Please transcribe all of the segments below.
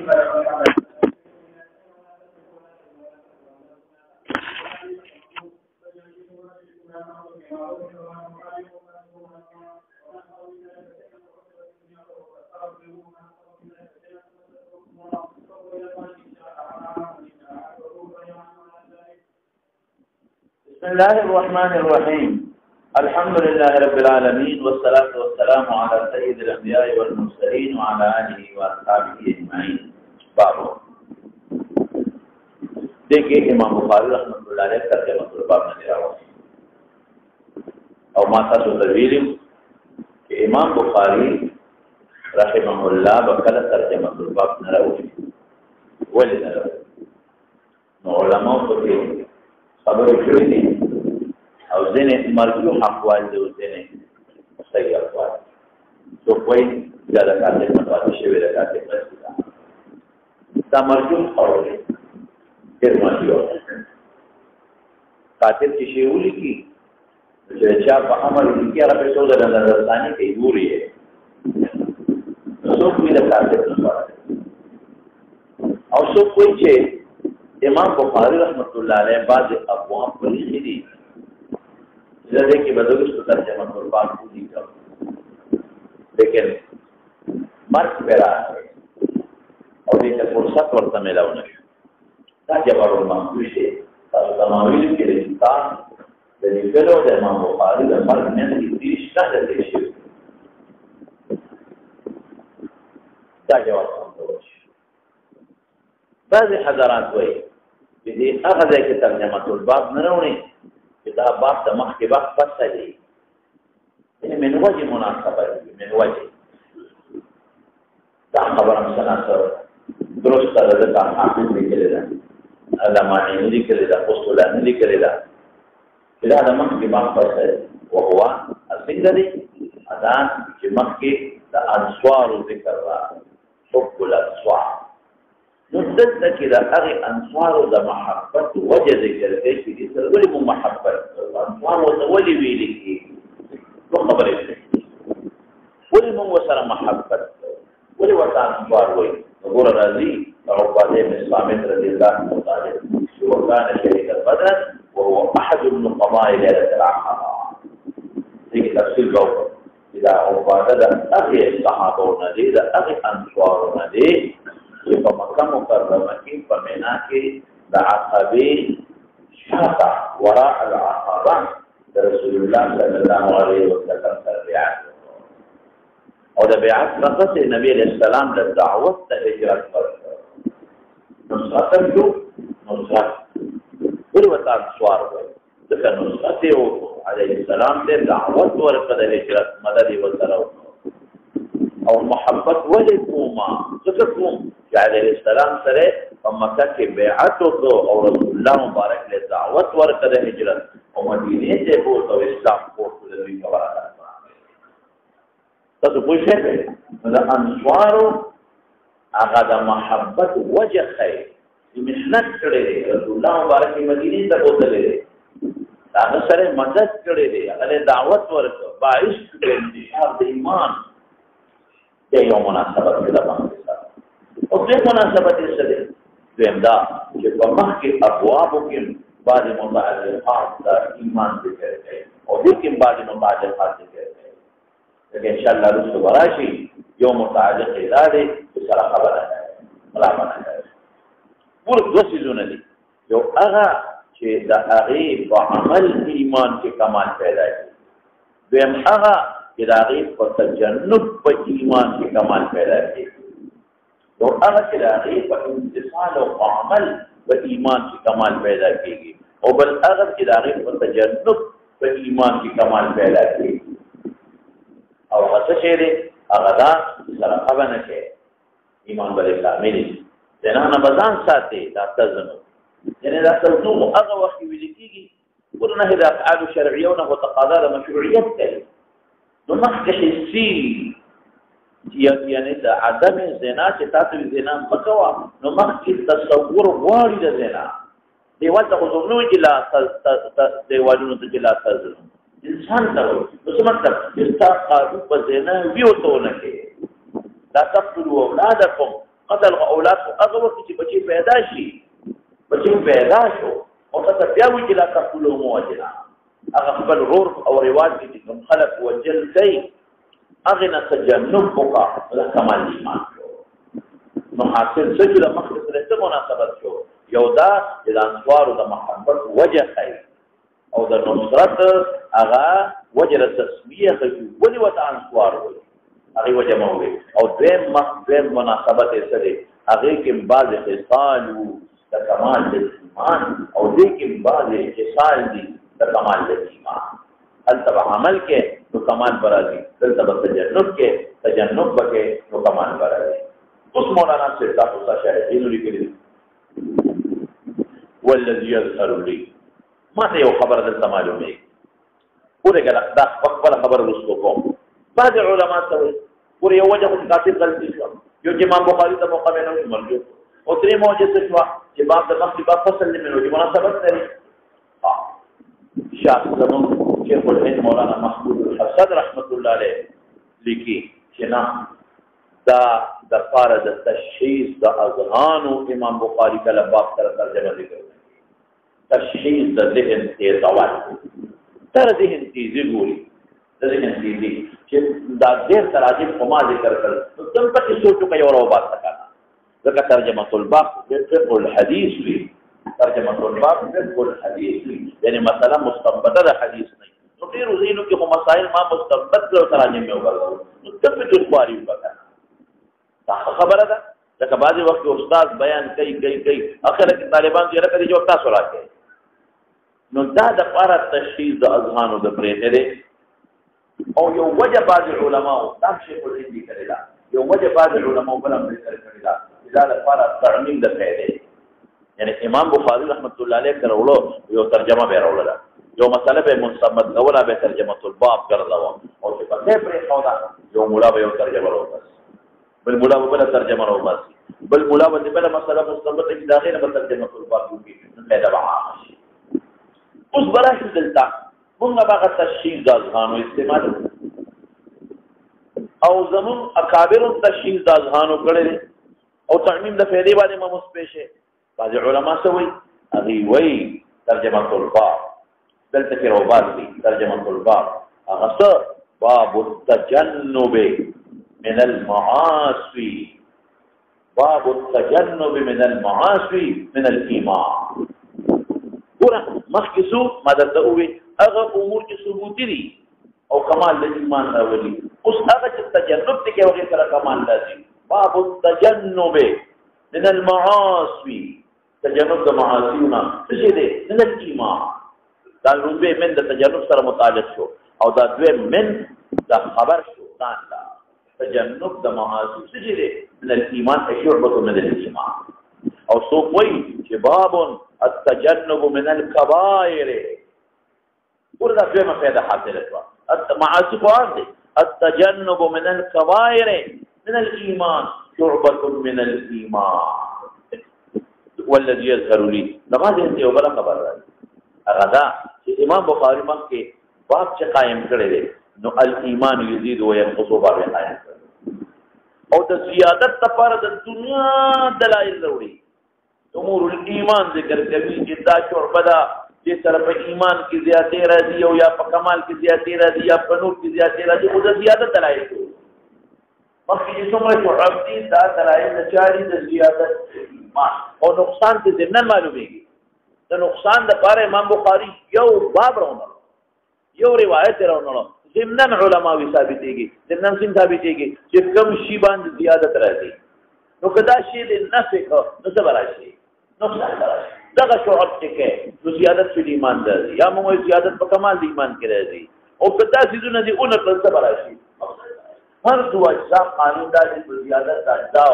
بسم الله الرحمن الرحيم الحمد لله رب العالمين والصلاة والسلام على سيد الأنبياء والمرسلين وعلى آله وأصحابه أجمعين. بابو देखिए इमाम बुखारी रहमतुल्लाह अलैह तर्जुमा बाब में दिया हुआ और माता सुदरवीर कि इमाम बुखारी रहमतुल्लाह बकल तर्जुमा बाब न रहो वली न रहो उलमा को खबर करी थी और जिन्हें मरजू अक़वाल जो जिन्हें सही अक़वाल तो कोई ज़्यादा कातिल मतवादी शिविर कातिल मस्जिदा मरजू और फिर मरजू कातिल की शेउली की जो चार अमल की अरब तो नजरसानी की दूरी है तो कोई कातिल मतवादी और सब कोई चे इमाम बुखारी रहमतुल्लाह अलैह बाद अबवाब बड़ी दी जैसे कि बदौलत तर्जुमा बात पूरी कर लेकिन मर्द पैरा है और ये फुर्सत और मिला उन्हें जब और महसूस है तमावील के रिश्ता यदि फेलो दे इमाम बुखारी का मर्द में की तीसरा देश क्या जवाब بعض حضرات وایي چې هغه ځای کې ترجمه الباب نه راوړي چې دا باب د مخکې باب پسه دی من وجه مناسبه دی من وجه دا خبره مثلا درسته ده دا حافظ لیکلی ده علامه لیکلی ده اصولاني لیکلی ده چې دا د مخکې باب پسه دی وهو څنګه دی ادا چې مخکې د انصار ذکر را حب الانصار مدد كده أغي أنصار ده محبت وجه ذكر كيف يصير ولي مو محبت أنصار ولي بيلك لو خبر إيه ولي مو وصل محبت ولي وصل أنصار وين نقول راضي عقبة بن صامت رضي الله عنه قال وكان شهيد بدر وهو أحد النقباء ليلة العقبة هيك تفصيل جو إذا عقبة ده أغي الصحابة ونادي ده أغي أنصار ونادي ये मक्का मुकर्रमा की पमेना के दाक़बे शाता वरा अल-अक़बा रसूलुल्लाह सल्लल्लाहु अलैहि वसल्लम का बियात और बियात वक़्त से नबी अलैहिस्सलाम ने दावत हिजरत पर नुसरत जो नुसरत पूरी वता सवार हुए तो नुसरत हो अलैहिस्सलाम ने दावत और कद हिजरत मदद वसरा और मोहब्बत वली कोमा ज़करकुम عليه السلام سره په مکه کې بیعت وکړو او رسول الله مبارک له دعوت ورکړه هجرت او مدینه ته بوت او اسلام پورته دوی خبره ده تاسو پوښتنه کوئ دا انصار هغه د محبت وجه خیر محنت کړي رسول الله مبارک مدینه ته بوتلې هغه سره مدد کړي هغه دعوت ورکړه باعث کړي د ایمان د یو مناسبت ده और ये मुनासबत इससे बेमदा कि वहाँ के अबवाबों के बाद मुताल्लिक़ात का ईमान ज़िक्र है और लेकिन बाद मुताल्लिक़ात ज़िक्र है लेकिन इंशाअल्लाह रुस्सो बराशी जो मुताल्लिक़ इदारे तो सारा खबर है भला बना है पूरे दो चीज़ों ने दी जो अगा कि दाग़ी व अमल ईमान के कमाल पैदा है बेम अगा कि दाग़ी व तजन्नुब व ईमान के कमाल पैदा है तो अगर किराए पर इंतसाल और अमल व ईमान की कमाल पैदा कीगी और बल अगर किराए पर तजन्नुब व ईमान की कमाल पैदा कीगी और हसशेरे अगदा सरफ़ा न के ईमान बल कामिल जना नबजान साथे ला तजन्नुब यानी ला तजन्नुब अगर वक्त विलिकीगी कुल नह दा अफ़आल शर'iyya व तक़ादा मशरू'ियत है तो मख्त हिस्सी यानी द आदम ज़िना से तातु ज़िना मकवा नो मख्त तसव्वुर वाली द ज़िना देवाल तक दोनों जिला देवालों तो जिला तज़ इंसान करो उस मतलब इसका काबू पर ज़िना भी हो तो न के ला तक़तुलू औलादकुम قتل اولاد هغه وخت چې بچي پیدا شي بچي پیدا شو او ته بیا وی چې لا تقولوا موجنا هغه خپل رور او رواج کې کوم خلق وجل کوي هغه نه تجنب وکړه دا کمال ایمان نو حاصل څه چې د مخکې سره څه مناسبت شو یو دا د انصارو د محبت وجه کوي او د نصرت هغه وجه د تسمیه کوي ولې وته انصار وي هغه وجه مو وي او دیم مناسبت یې سره هغه کې بعض خصال د کمال د ایمان او دې کې بعض خصال دي د کمال د ایمان التبع عمل کې نو کمال برازي دلته تجنب کې تجنب کې نو کمال برازي اوس مولانا سے تاسو ته شاهدین لیکلي والذي يظهر لي ما ته یو خبر دلته معلومه ورګه دا خپل خبر رسو کوم بعض علما ته ور یو وجه کاتب غلطي شو یو چې امام بخاری ته موقع نه مرجو او درې موجه څه شو چې باب د مخکې باب فصل نه وي مناسبت لري شاعر زمون شیخ الهند مولانا محمود الحسن رحمت الله علیه لیکي چې نه دا د فار د تشخیص د اذهان امام بخاری کله باب سره ترجمه ذکر تشخیص د ذهن تیزول تر ذهن تیزی ګوري د ذهن تیزی چې دا ډېر تراجم کومه ذکر کړل نو تم پکې سوچو کوي او بات وکړه ځکه ترجمه الباب فقه الحديث وی ترجمه الباب فقه الحديث وی یعنی مثلا مستنبطه د حدیث نه نو ډېر زینو کې مسائل ما مستنبط کړو تراجم مې وکړو نو تم په جوړواري وکړه دا خبره ده ځکه بعضې وخت استاد بیان کوي اخر کې طالبان یې راکړي چې تاسو راکړئ نو دا د پاره تشخیص د اذهانو د پرېته دی او یو وجه بعض علماء دا شیخ الهند کړی دا یو وجه بعض علماء بل هم ذکر کړی دا د لپاره تعمیم د فائدې یعنی امام بخاری رحمت الله علیه کړهولو یو ترجمه به راوړل یو مسله به مصمد اوله به ترجمه الباب کړلو او چې په دې پرې خو دا یو مولا به یو ترجمه راوړل بل مولا به بل ترجمه راوړل بل مولا به بل مسله مستنبطه کې داخله به ترجمه الباب کوي نه دا عام اوس براشي دلته موږ هغه تشخیص د اذهانو استعمال او زمون اکابر تشخیص د اذهانو کړي او تعمیم د فعلی باندې ممس پېښه بعض علما سوي هغه وی ترجمه الباب دلته کې روبات دي ترجمه الباب هغه باب التجنب من المعاصي باب التجنب من المعاصي من الايمان ګوره مخکې څو مدد وي هغه امور چې ثبوتي دي او کمال د ایمان راولي اوس هغه چې تجنب دي کې هغه سره کمال لازم باب التجنب من المعاصي تجنب د معاصیونه څه دي من الايمان دا روبه من د تجنب سره متعلق شو او دا دوی من د خبر شو ځان دا تجنب د معاصی څه دي من الايمان شعبه من الايمان او سو کوئی چې باب التجنب من الكبائر وردا دویمه فائدہ حاصله شو معاصی قرآن دي التجنب من الكبائر من الايمان شعبه من الايمان والذي يظهر لي نماز دې وبله خبر راځي هغه دا چې امام بخاری مکه باب چې قائم کړی دی نو الايمان يزيد وينقص باب قائم کړی او د زیادت لپاره د دنیا دلایل وروړي امور الايمان ذکر کوي چې دا شعبه ده چې سره په ایمان کې زیاتې راځي او یا په کمال کې زیاتې راځي یا په نور کې زیاتې راځي او د زیادت دلایل مخکې چې څومره شعب دي دا دلایل د چاري د زیادت ایمان او نقصان کې ضمن معلومیږي د نقصان لپاره امام بخاری یو باب راوړل یو روایت راوړل ضمن علماوی ثابتېږي ضمن ثابتېږي چې کوم شی باندې زیادت راځي نو کدا شی د نفع کو نو څه راشي نقصان راشي دغه شعب کې نو زیادت په ایمان راځي یا موږ زیادت په کمال د ایمان کې راځي او کدا سيزونه دي اون په څه راشي هر دوه اجزاء قانون د زیادت اجزاء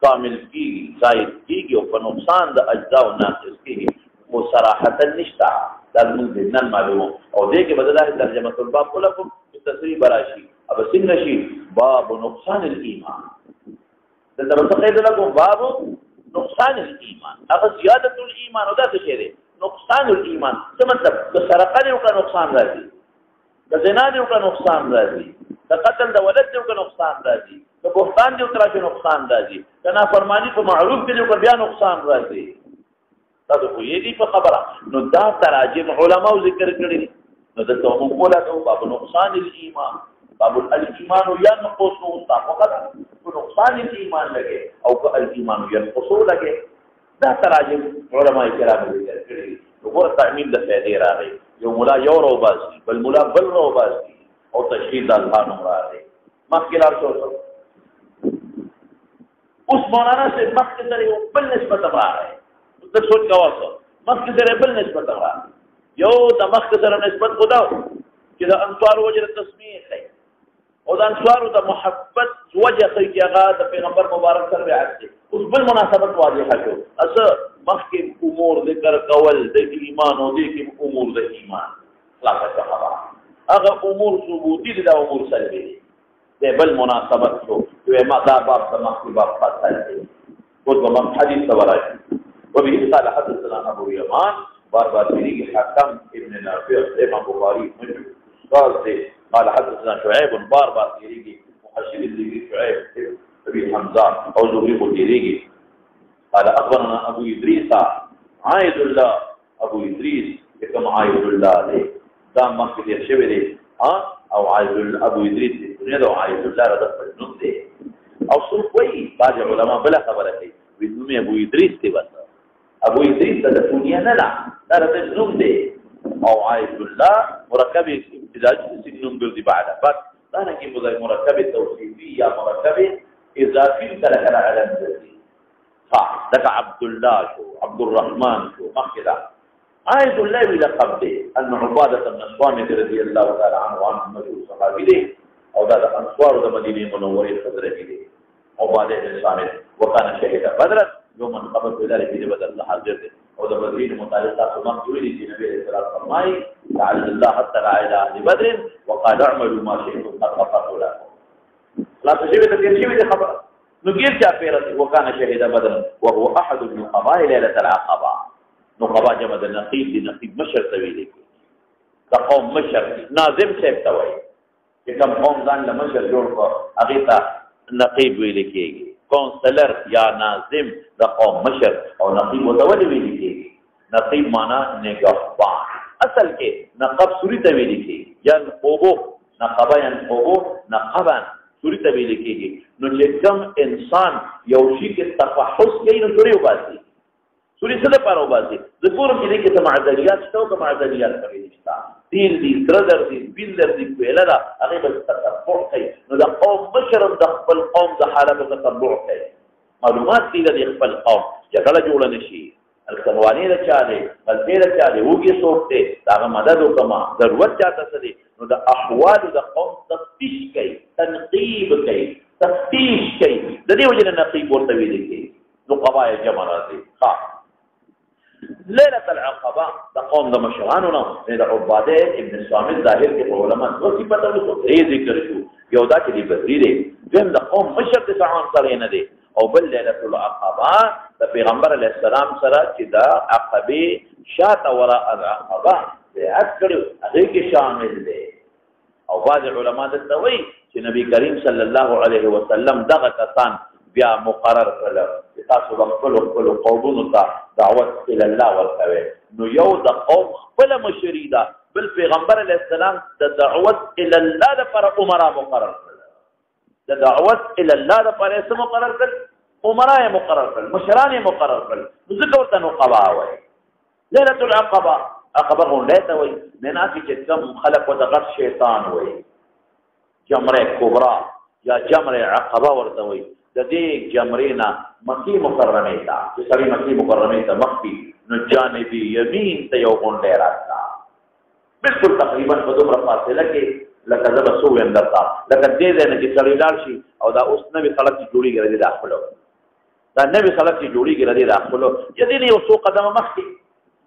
کامل کی زائد کیږي او په نقصان د اجزاء ناقص کیږي او صراحتا نشتا دا موږ نن معلومه او دې کې بدله ترجمه الباب ولکم تصریح براشي اب سنشي باب نقصان الايمان دلته قید لكم باب نقصان الايمان هغه زیادت الايمان او دا څه دی نقصان الايمان څه مطلب د سرقه دی او نقصان راځي د زنا دی او نقصان راځي د قتل د ولد دی که نقصان راځي، که بهتان دی ورته راشي نقصان راځي، که نافرماني په معروف کې دی که بیا نقصان راځي. تاسو پوهېږئ په خبره. نو دا تراجم علماو ذکر کړي دي. نو دلته موږ ولګو باب نقصان الایمان، باب الایمان ینقص، فقط نقصان الایمان لګي او که الایمان ینقص لګي. دا تراجم علماء کرام ذکر کړي. وګوره تعمیل د فائدې راغی، یو مولا یو رو باسي، بل مولا بل رو باسي او تشهید د الله نوم راغی. مخکې لار شو اوس مولانا سے مخکې سره یو بل نسبت راغی. ته سوچ کوه مخکې سره بل نسبت راغی. یو د مخکې سره نسبت خدا چې د انصار وجه تسمیه کوي او د انصارو د محبت وجه کوي چې هغه د پیغمبر مبارک سره بیعت دي. اوس بل مناسبت واضحه شو. اصل مخکې امور ذکر کول د ایمان او د امور د ایمان خلاصه خبره، هغه امور ثبوتی دي دا امور سلبي دي. د بل مناسبت شو چې ما دا باب د مخکې باب خاصه دي. اوس به حدیث ورایي وبه قال حدثنا ابو یمان بار بار تیریږي حکم ابن نافع امام بخاری قال قال حدثنا شعيب بار بار تیریږي محشر الذكر شعيب ابي حمزه او زهري تیریږي قال اخبرنا ابو ادريس عايد الله ابو ادريس كما عايد الله دي دا مخکې شوی دی او عايد ابو ادريس دغه او عايد الله رضی الله عنه دي او څوک وایي بعض علما بل خبره کوي ویني ابو ادريس دی بس ابو ادريس د دنیا نه لا دا د نوم دی او عايد الله مرکب ابتدائي سنون ګرځي بعد بس دا نه کې مو مرکب توصیفي یا مرکب اضافي سره کړه علم ګرځي. ها دا عبد الله شو عبد الرحمن شو مخکدا عايد الله لقب دی ان عباده بن الصامت رضي الله تعالى عنه عن مشهور صحابي دی او دا د انصار د مدینه منوره حضرت دی عباده بن الصامت وكان شهيدا بدر يوم من قبل بذلك في بدر الله حاضر او د بدرین متعلقات تمام جوړي دي چې نبی رسول الله فرمایي تعالی الله حتى لا اله الا بدر وقال اعملوا ما شئتم قد غفرت لكم. لا تجيب تكريم دي خبر نو غير چا پیرت وكان شهيدا بدر وهو احد من قبائل ليله العقبه. نو قبا جمع د نقيب دي، نقيب مشر توي دي دا قوم مشر ناظم څه توي چې کوم قوم ځان له مشر جوړ کو هغه ته نقيب ویل کېږي. کونسلر یا ناظم د قوم مشر او نقیب متولي ویل کېږي. نقیب معنا نگهبان، اصل کې نقب سوري ته ویل کېږي یا نقبو نقبا یا نقبو نقبا سوري ته ویل کېږي. نو چې کوم انسان یو شي کې تفحص کوي نو سوري وباسي. سوري څه لپاره وباسي؟ د پورم کې کې ته معذریات شته او معذریات کوي نشته تیل دي تردر دي بیلر دي کویلا دا هغه به تتبع کوي. نو د قوم مشر د خپل قوم د حالت تتبع کوي، معلومات دي د خپل قوم جګړه جوړ نشي الکوانی له چاله بلته له چاله وګي سوکته دا مدد وکما ضرورت چاته څه دي. نو د احوال د قوم تفتیش کوي، تنقیب کوي، تفتیش کوي. د دې وجه نه نقیب ورته ویل کېږي. نو قبایل جمع راځي. ها ليله العقبه د قوم د مشرانو نه د عباده ابن الصامت ظاهر کې علماء نو څه پته وکړي ذکر شو. یو دا چې دی بدري دی، دیم د قوم مشر د ځان سره نه دی او بل ليله العقبه د پیغمبر علیه السلام سره چې دا عقبه شاته وراء العقبه بیعت کړو هغه کې شامل دی. او بعض علماء د توي چې نبی کریم صلی الله علیه وسلم دغه کسان بیا مقرر کړل تاسو خپل قومونو ته دعوت الى الله ورکوي. نو یو د قوم خپل مشریدا بل پیغمبر علیه السلام د دعوت الى الله لپاره عمره مقرر کړل. د دعوت الى الله لپاره څه مقرر کړل؟ عمره مقرر کړل، مشران مقرر کړل. ذکر ورته نو قبا وای ليله العقبه عقبه غونډه ته وای نه چې کوم خلق ودغه شیطان وای جمره کبرا یا جمره عقبه ورته وای. د دې جمرینا مکی مکرمه تا چې سړی مکی مکرمه ته مخکي نو جانبي یمین ته یو غونډه راځه بالکل تقریبا په دومره فاصله کې لکه زه به سو ویم درته لکه دې ځای نه چې سړی لاړ شي او دا اوس نوې سړک چې جوړېږي ردې داخلو دا نوې سړک چې جوړېږي ردې داخلو یدې نه یو څو قدمه مخکې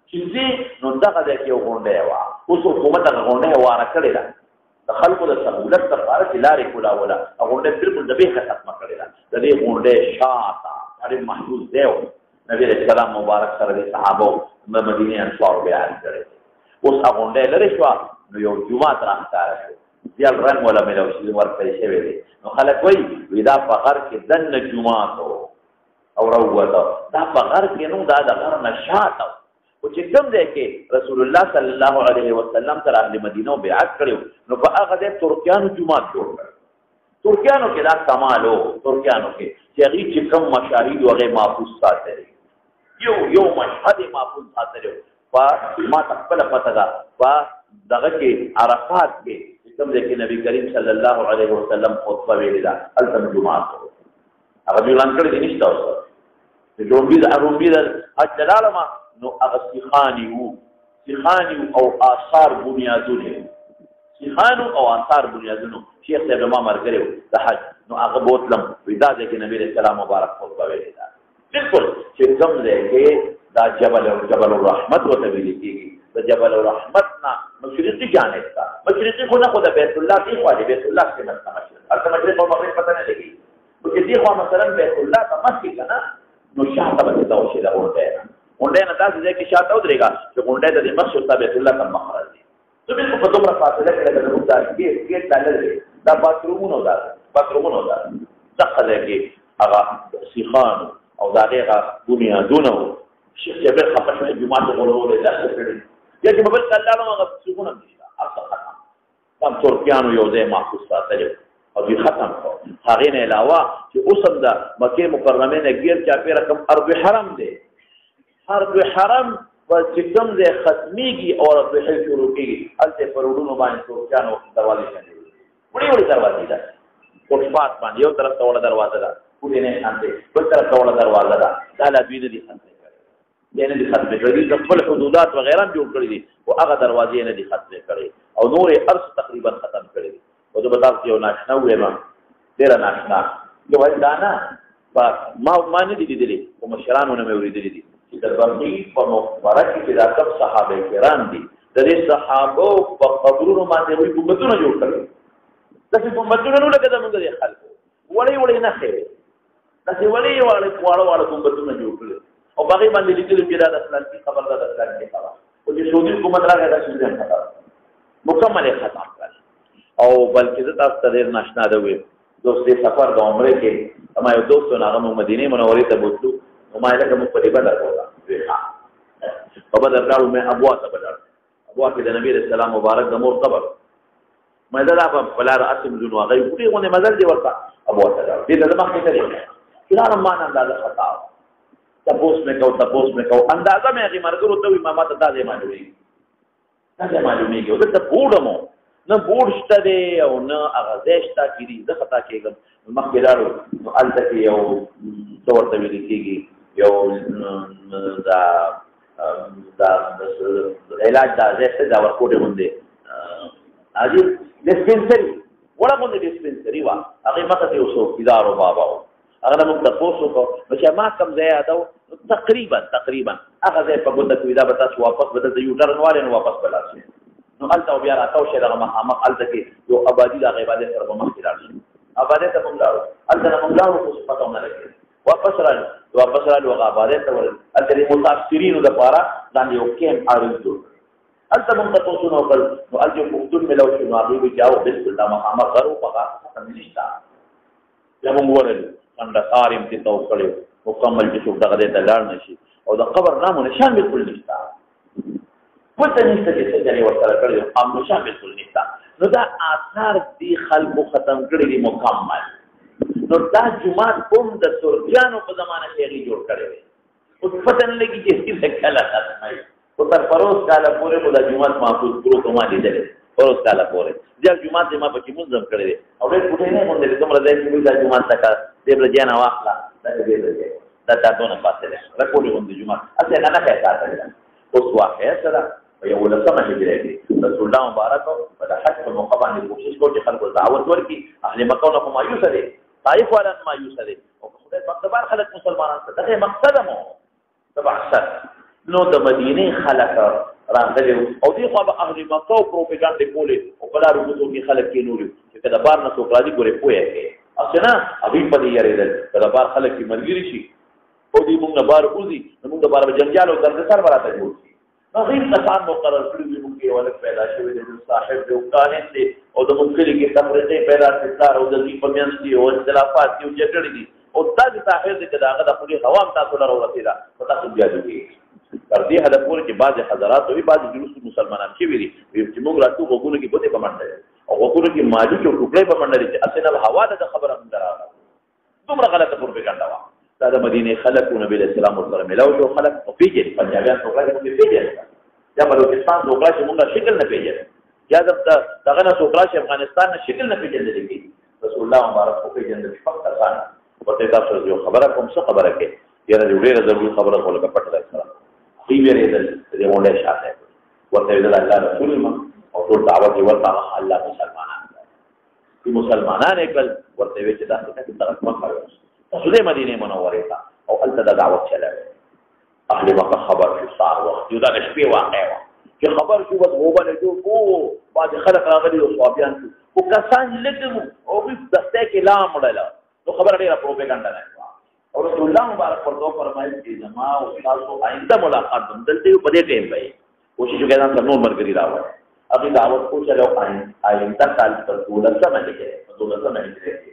چې ځې نو دغه ځای کې یو غونډه وه. اوس حکومت هغه غونډه واره کړې ده د خلکو د سهولت لپاره چې لارې کولاوله هغه غونډه بالکل د بیخه ختمه کړې ده. د دې غونډې شاته ډېر محفوظ دی نبی علیه السلام مبارک سره د صحابو مدینې انصارو بیان کړی. اوس هغه غونډه لرې شوه نو یو جومات راښکاره شو زیال رنگ ولا ملو شي ورکړی شوی دی نو خلک وایي دا په غر کې دننه جومات او روته دا په غر کې نو دا د غر نه شاته او چې کوم دی کې رسول الله صلی الله علیه وسلم تر اهل مدینه بیعت کړو نو په هغه ځای ترکیانو جومات جوړ کړ ترکیانو کې دا کمال و ترکیانو کې چې هغې چې کوم مشاهد و هغې محفوظ ساتلی یو مشهد یې محفوظ ساتلی په ما ته خپله پته ده په دغه کې عرفات کې چې کوم دی کې نبي کریم صلی الله علیه وسلم خطبه ویلې ده هلته جومات و هغه جوړان کړی دی نشته اوس چې رومبي د حج ته لاړم نو هغه سیخاني او آثار بنیادونه سیخانو او آثار بنیادونو شیخ صاحب ما ملګری و د حج نو هغه بوتلم وایي دا ځای کې نبي علیه السلام مبارک خطبه ویلې ده بلکل چې کوم ځای کې دا جبل الرحمت ورته ویل کېږي د جبل الرحمت نه مشرقي جانب ته مشرقي خو نه خو د بیت الله دې خوا دی بیت الله کې نه مشرق هلته مشرق او مغرب پته نه لګي نو چې دې خوا مثلا بیت الله ته مخکې که نه نو شاته به ته وشي د غونډۍ نه غونډۍ نه داسې ځای کې شاته ودرېږه چې غونډۍ ته دې مخ شو ستا بیت الله ته مخرج دی نو بلکل په دومره فاصله کې لکه زموږ دا ګیټ دا لرې دا باترومونو دا دغه ځای کې هغه سیخانو او د هغې هغه بنیادونه وو شیخ جبیر خفه شوی جومات یې غولولی داسې کړي یا چې په بل کال لاړم هغه سیخونه هم نشته هلته ختم دا ترکیانو یو ځای محفوظ ساتلی او دوی ختم کړو هغې نه علاوه چې اوس هم د مکې مکرمې نه ګیر چاپېره کوم ارض حرم دی ارض حرم چې کوم ځای ختمېږي او ارض حل شروع کېږي هلته په روډونو باندې ترکیانو دروازې شنډې وړې وړې دروازې ده فوټپات باندې یو طرف ته وړه دروازه ده پورې نه ختم دی بل طرف ته وړه دروازه ده دا لا دوی نه دي ختمې کړی نه دي ختمې کړي د خپل حدودات وغیره هم جوړ کړي دي خو هغه دروازې نه دي ختمې کړي او نور یې ارض تقریبا ختم کړي دي او زه به تاسو یو ناشنا ووایم ډېره ناشنا یو وایي دا نه ما نه دي لیدلي خو مشرانو نه مې اورېدلي دي چې د بقیع په مقبره کې چې دا کوم صحابه کرام دي د دې صحابو په قبرونو باندې هغوی ګنبدونه جوړ کړي داسې ګنبدونه نه لکه زموږ د خلکو وړې وړې نښې وې داسې وړې واړه ګنبدونه جوړ کړي او په هغې باندې لیکلي چې دا د فلانکي خبر ده د فلانکي خبر خو چې سعودي حکومت راغی دا شي ځان خبر مکمل یې ختم کړل او بلکې زه تاسو ته ډېر ناشنا ده ویم دوست دې سفر د عمرې کې زما یو دوست و نو هغه موږ مدینې منورې ته بوتلو نو ما یې لکه موږ په دې بدر بوتله ویې ښه په بدر لاړو مې ابوا ته به لاړو ابوا کې د نبي علیه السلام مبارک د مور قبر ما دا په لاره اسم ځو نو هغې پورې غوندې مزل دې ورته ابوا ته لاړو دې ته زه مخکې نه دی چې لاړم ما نه اندازه خطا وه تپوس مې کو اندازه مې هغې ملګرو ته وي ما ته دا ځای معلومېږي او دلته بوډ م نه بوډ شته دی او نه هغه ځای شته چې دي زه خطا کېږم مخکې لاړو نو هلته کې یو څه ورته ویلې کېږي یو دا علاج دا ځای شته دا ورکوټې غوندې حاجي ډسپنسري وړه غوندې ډسپنسري وه هغې مخه کې یو څوکیدار و بابا و هغه نه موږ تپوس وکړو نو چې ما کوم ځای یاده و تقریبا هغه ځای په ګوته کې دا به تاسو واپس به دلته یو ټرن والې نو واپس به لاړ شئ نو هلته بیا راتاو شئ دغه مخامخ هلته کې یو آبادي د هغې عبادت سره به مخکې لاړ شئ آبادۍ ته موږ لاړو هلته نه موږ لاړو خو پته ونه لګېد واپس رالو هغه آبادۍ ته ورغلو هلته د مسافرینو دپاره ځان یو کیمپ عارض جوړ کړ هلته موږ تپوسونه وکړل نو هلته یو پښتون مې لو شو نو هغوی وایي چې او بلکل دا مخامخ غر و په هغه ختم نشته بیا موږ ورغلو خندقار یې امتې ته وکړی مکمل چې څوک دغه دی ته لاړ نه شي او د قبر نام و نشان بلکل نشته پته نشته چې څه جنې ورسره کړی دی نام نشان بلکل نشته نو دا آثار دې خلکو ختم کړي دي مکمل نو دا جومات هم د ترکیانو په زمانه کې هغې جوړ کړی دی اوس پته نه لګي چې هغې کله ختموي خو تر پروس کاله پورې خو دا جومات محفوظ پروت ما لیدلی پروس کاله پورې بیا جومات یې ما پکې مونځ هم کړی دی او ډېر پوټی نه یې غوندېلی دومره ځای کې وي دا جومات ته که دې بله ځای نه واخله داسې ډېر ځای دا تا دونه فاصله رکوټې غوندې جومات هسې هغه نښه یې ساتلې ده اوس واقعه څه ده په 11مه هجرۍ کې رسول الله مبارک په د حج په موقع باندې کوشش کوي چې خلکو دعوت ورکړي اهل مکه نه خو مایوسه دی طایف والا مایوسه دی او خدای پاک د بار خلک مسلمانان ته دغه مقصد هم د بعثت نو د مدینې خلک راغلي او دې خوا به اهل مکه او پروپاګانډې کولې او په لارو کوڅو کې خلک کېنولي چې که د بار نه څوک راځي ګورې پوهه کوي هسې نه هغوی په دې یارېدل که د بار خلک کې ملګري شي او دوی مونږ نه بار وځي نو مونږ د باره به جنجال او دردسر به راته جوړ شي نو هغوی کسان مقرر کړي وي مونږ کې ولک پیدا شوی دی صاحب دی کاهن دی او د مکلی کې تفریقې پیدا کړل او د دې په منځ کې او اختلافات یو جګړې دي او تاسو صاحب دې دا هغه د خپل هوا تاسو لره ورسېدا او تاسو بیا دي تر دې هدا پورې چې بعض حضرات او بعض جلوس مسلمانان چې ویلي چې موږ راتو وګونو کې بده پمنډه او وګونو کې ماجو چې ټوکړې پمنډه چې اسنه هوا د خبره هم دراغه دومره غلطه پروپاګاندا وا دا د مدینه خلق او نبی اسلام سره ملاو شو خلق په پیجن پنجابیان ټوکړه کې پیجن یا بلوچستان ټوکړه چې موږ شکل نه پیجن یا دغه نه ټوکړه چې افغانستان نه شکل نه پیجن دي رسول الله مبارک په پیجن د فقط ځان ورته تاسو یو خبره کوم څه خبره کې یاره ډېره ضروري خبره کوله پټه ده دی ویریدل دې مونږه شاته ورته ویل الله رسول ما او ټول دعوت ورته الله مسلمانان دي مسلمانان یې ورته وی چې دا څه طرف ما کړو تاسو دې مدینه منوره ته او هلته د دعوت چلوي اهل مکه خبر شو صار وخت یو دا شپې واقع و چې خبر شو بس هو باندې جو کو بعد خلق راغلي او صحابيان او کسان لګمو او په دسته کې لا مړل نو خبر ډیره پروپاګاندا نه اور رسول الله مبارک پر دو فرمایي چې جما او تاسو آئنده ملاقات دلته په دې ټیم وای کوشش وکړئ چې نور مرګري راوړئ ابي دعوت کو چلو آئنده کال پر دولت باندې کې دولت باندې کې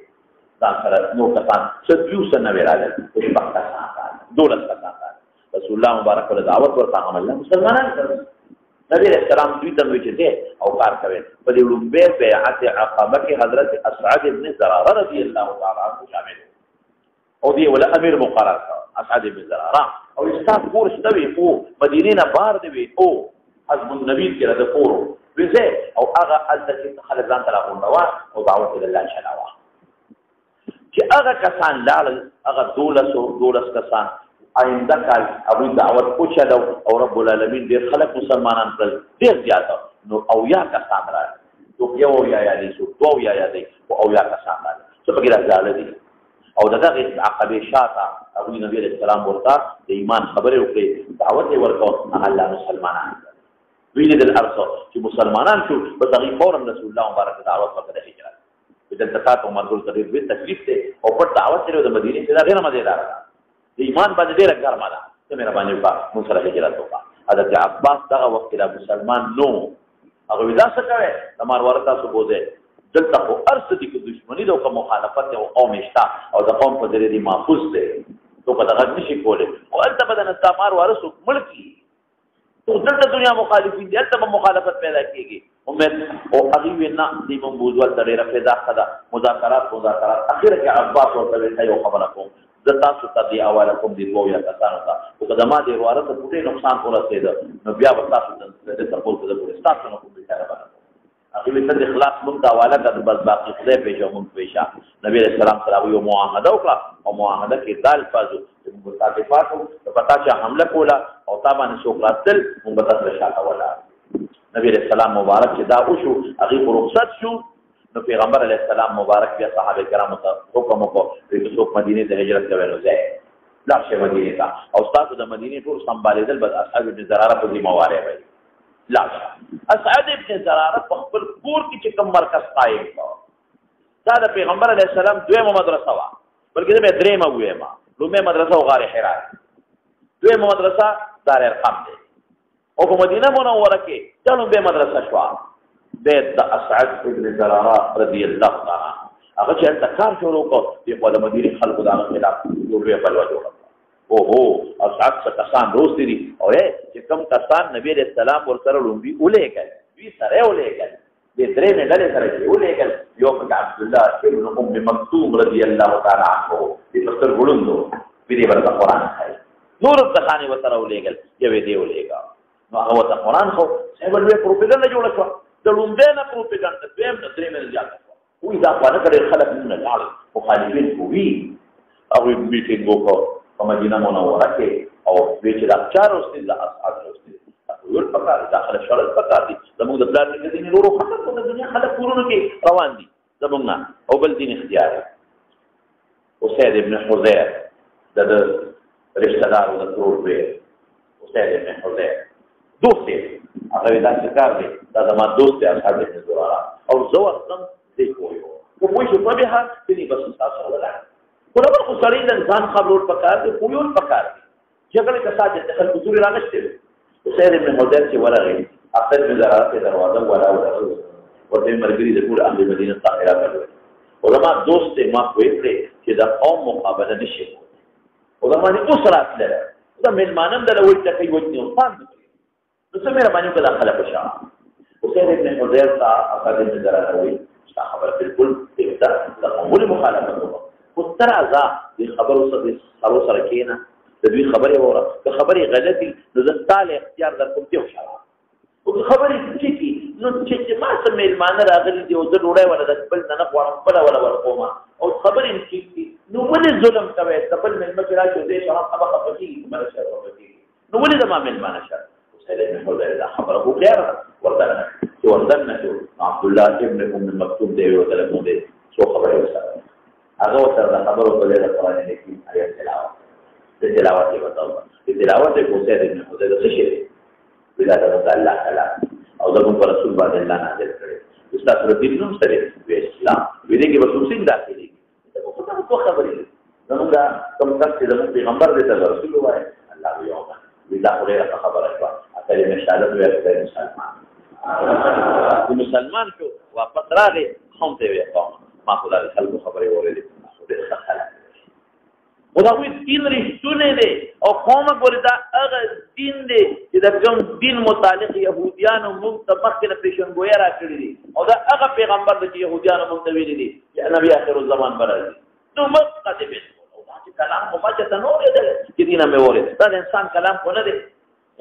دا سره نو کسان چې یو سنه ویراله په پاکستان دولت کسان رسول الله مبارک پر دعوت ورته عمل مسلمانان کړ نبی اسلام دوی ته وی چې او کار کوي په دې لومبه بیعت عقبه کې حضرت اسعد ابن زراره رضی الله تعالی عنہ شامل او دی ولا امیر مقرر اسعد بن زراره او استاد کور شتوي او مدینه نه بار دی او حزب النبی کې د کور وزه او هغه الته خلک ځان ته راغونډوا او دعوت الله شلاوه چې هغه کسان لال هغه دولس کسان آئنده کال ابو دعوت کو چلو او رب العالمین دې خلک مسلمانان پر ډیر زیات نو او یا کسان را تو یو یا دې سو دو یا دې او یا کسان را څه بګی راځاله دي او دغه عقبه شاته ابو نبی علیہ السلام ورته د ایمان خبره وکړي دعوت ورکړه الله مسلمانان ویل د ارث چې مسلمانان شو په دغه فورم رسول الله مبارک دعوت وکړه هجرت بدل تکات عمر ګل تدیر به تکلیف ته او په دعوت سره د مدینه څخه غیر مزیدار د ایمان باندې ډیر ګرمه ده چې مې باندې وکړه مو سره هجرت وکړه حضرت عباس دغه وخت د مسلمان نو هغه ودا څه کوي تمہار ورته څه بوزه دلته خو ارث دي کې دښمنی د کوم مخالفت او قوم شته او د قوم په ذریعہ محفوظ دي تو په دغه نشي کوله او البته بدن استعمار وارث ملکی تو دلته دنیا مخالفین دي البته مخالفت پیدا کیږي امید او هغه وینا د منبوذ ول ترې رفضا خدا مذاکرات اخر کې عباس ورته یو خبره کوم زتا ست دی اواله کوم دی وو یا کسانو ته او قدمه دی وارث پټه نقصان ورسېد نو بیا ورته د تپول ته د پولیسو نه کوم بیچاره باندې اخیری تر اخلاص مونږ ته حواله کړ بس باقي خدای پېژو مونږ پېښه نبی رسول الله سره یو معاهده وکړه او معاهده کې دال فازو چې موږ ته پاتو پتا چې حمله کوله او تابانه شو قاتل موږ ته شاته ولا نبی رسول الله مبارک چې دا وشو هغه رخصت شو نو پیغمبر علیه السلام مبارک بیا صحابه کرامو ته حکم وکړ چې څوک مدینه ته هجرت کوي نو ځي لاشه مدینه ته او تاسو د مدینه ټول سنبالیدل بس اصحاب ابن زراره په ذمہ واره وي لاشه اسعد ابن زراره په خپل کور کې چې کوم مرکز قائم کړ دا د پیغمبر علیه السلام دویمه مدرسه وا بلکې د درېمه وېما لومه مدرسه غار حرا دویمه مدرسه دار ارقم دی او په مدینه منوره کې څلور به مدرسه شو د اسعد ابن زراره رضی الله تعالی هغه چې تکار شروع کړ په مدینه خلکو دا خلاف یو به بلوا جوړ اوهو اسعد څخه کسان روز دي او چې کوم کسان نبی رسول الله ور سره لومبي ولېګل وی سره ولېګل د درې نه لري سره ولېګل یو په عبد الله ابن ام مکتوم رضی الله تعالی عنہ د پستر ګړوندو دې ورته قران خای نور د خاني و سره ولېګل یو دې ولېګا نو هغه ته قران خو څنګه دې پروپاګاندا جوړ شو د لومبه نه پروپاګاندا دیم د درې نه زیات وې دا په نړۍ خلک نه لاړ مخالفین کوي او میټینګ وکړ په مدینه منوره کې او چې دا چار اوسې د اصحاب اوسې یو پکار داخله شرط پکار دي زموږ د پلان کې دي نورو خلک په دنیا خلک کورونو کې روان دي زموږ نه او بل دین اختیار اسید ابن حذیر د رشتہ دار د ترور به اسید ابن حذیر دوست هغه دا څنګه دی دا زما دوست دی اصحاب ابن زراره او زو اصلا دې کوی او په شو په به دې بس تاسو ولا کله خو سړی د انسان خبرول پکار دی پویول پکار دی جګړه کساجه د خلکو زوري راغشته سید ابن حذیر چې ورغی اخر میں زراعت کے دروازہ ولا ورته مرګري د ټول اهل مدینه طاهره کړو علماء دوست ما کوي چې دا قوم مقابله نشي علماء دې اوس راتله دا مېلمانم د لوي تکي وځني او پاند نو څه مې باندې کله خلک شاه حسین ابن حذیر تا اخر میں زراعت وي خبر بالکل دا قبول مخالفت وکړه خو تر ازا دې خبرو سره کېنه د دوی خبرې وره که خبرې غلطي نو زه تعالی اختیار در کوم ته وشاله او خبرې چې نو چې ما سم مېلمانه راغلي دي او زه ډوډۍ ولا د بل نه غواړم بل ولا ورکوم او خبرې چې نو ولې ظلم کوي د بل مېلمه چې راځي دې شرم طبقه پکې مله شرم پکې نو ولې د ما مېلمانه شر سره مې ولې دا خبره وکړه ورته چې ورته شو عبد الله ابن ام مکتوم دی او تلفون دی څو خبرې وسره هغه ورته خبرو په لاره قرآن کې آیات تلاوت د تلاوت یې وتاو د تلاوت کو سره ابن حذیر څه شي ولادت الله تعالی او دغه پر رسول باندې الله نازل کړي استاد ربی نوم سره وی اسلام وی دې کې وسوسین داخلي دا په خبرې زموږ کوم څه چې پیغمبر دې رسول وای الله یو وی دا خبره خبره اکل میں شهادت ورکړي مسلمان شو واپس راغی هم ته وی ما خدای خلکو خبرې اورېدې دې ښه خدا وی دین رښتونه دي او قومه ګورې دا هغه دین دی چې د کوم دین متعلق يهوديانو موږ ته مخکې پیشنګویا راکړي دي او دا هغه پیغمبر د يهوديانو موږ ته ویلي دي چې نبی آخر الزمان برازي نو موږ قد به او دا کلام خو بچا ته نو دی چې دینه مې وره دا انسان کلام کو نه دی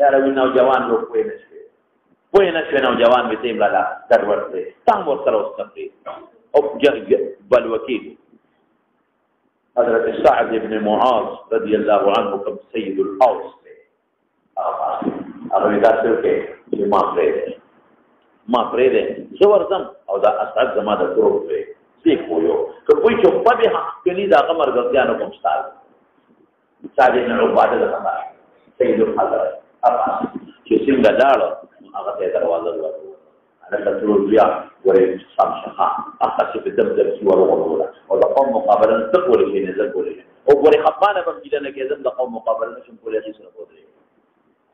یا روي نوجوان لوګ کوی نشي نوجوان به تیم لاله در ورته تام ورته اوس او بل وکیل حضرت سعد بن معاذ رضی الله عنه کوم سید الاوس هغه دا څه کې ما پرې ده زوردم او دا اسعد زما د تورو په سیک وو که کوئی چې په به کني دا غمر غځانو کوم ستاره سعد بن عباده ده سید الحضرات ابا چې څنګه لاړ هغه ته دروازه ورته انا تقول بیا ورې سم شخه اخر چې په دم کې ورغوله او د قوم مقابله تقول شي نه زګول او ورې خپانه په دې نه کې د قوم مقابله نشم کولای شي سره کوي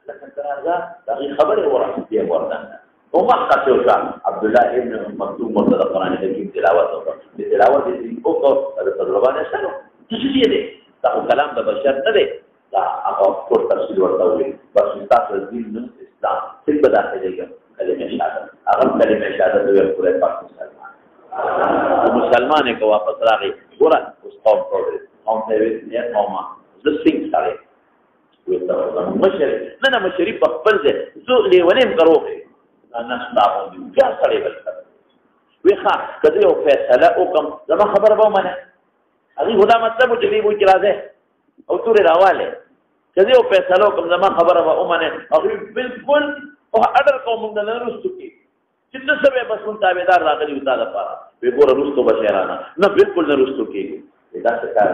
لکه ترازه دا خبره ورته دی ورته او ما قصو عبد الله ابن مکتوم مرتضی قرآن کې تلاوت وکړه تلاوت دې او د تجربه سره څه دي دا کلام د بشر نه دی دا هغه ټول تفصیل ورته وي بس تاسو دین نو اسلام څه بداخله کلمه شهادت هغه کلمه شهادت یو پوره پاکستان مسلمان کو واپس راغی ګور اوس قوم ته نه قومه د سینګ سره وته مشر نه مشري په خپل ځای زو لیونیم کروږي انا ستاسو بیا سره بل ویخه کله یو فیصله وکم زما خبر به منه هغه خدا مطلب چې دی وو چې راځي او تور راواله کله یو فیصله وکم زما خبر به منه هغه بالکل او اډر کوم د نرستو کې چې څه سبب بس مون تابعدار راغلی وتا ده پاره به ګور رستو بشیرانه نه بالکل نرستو کې دا څه کار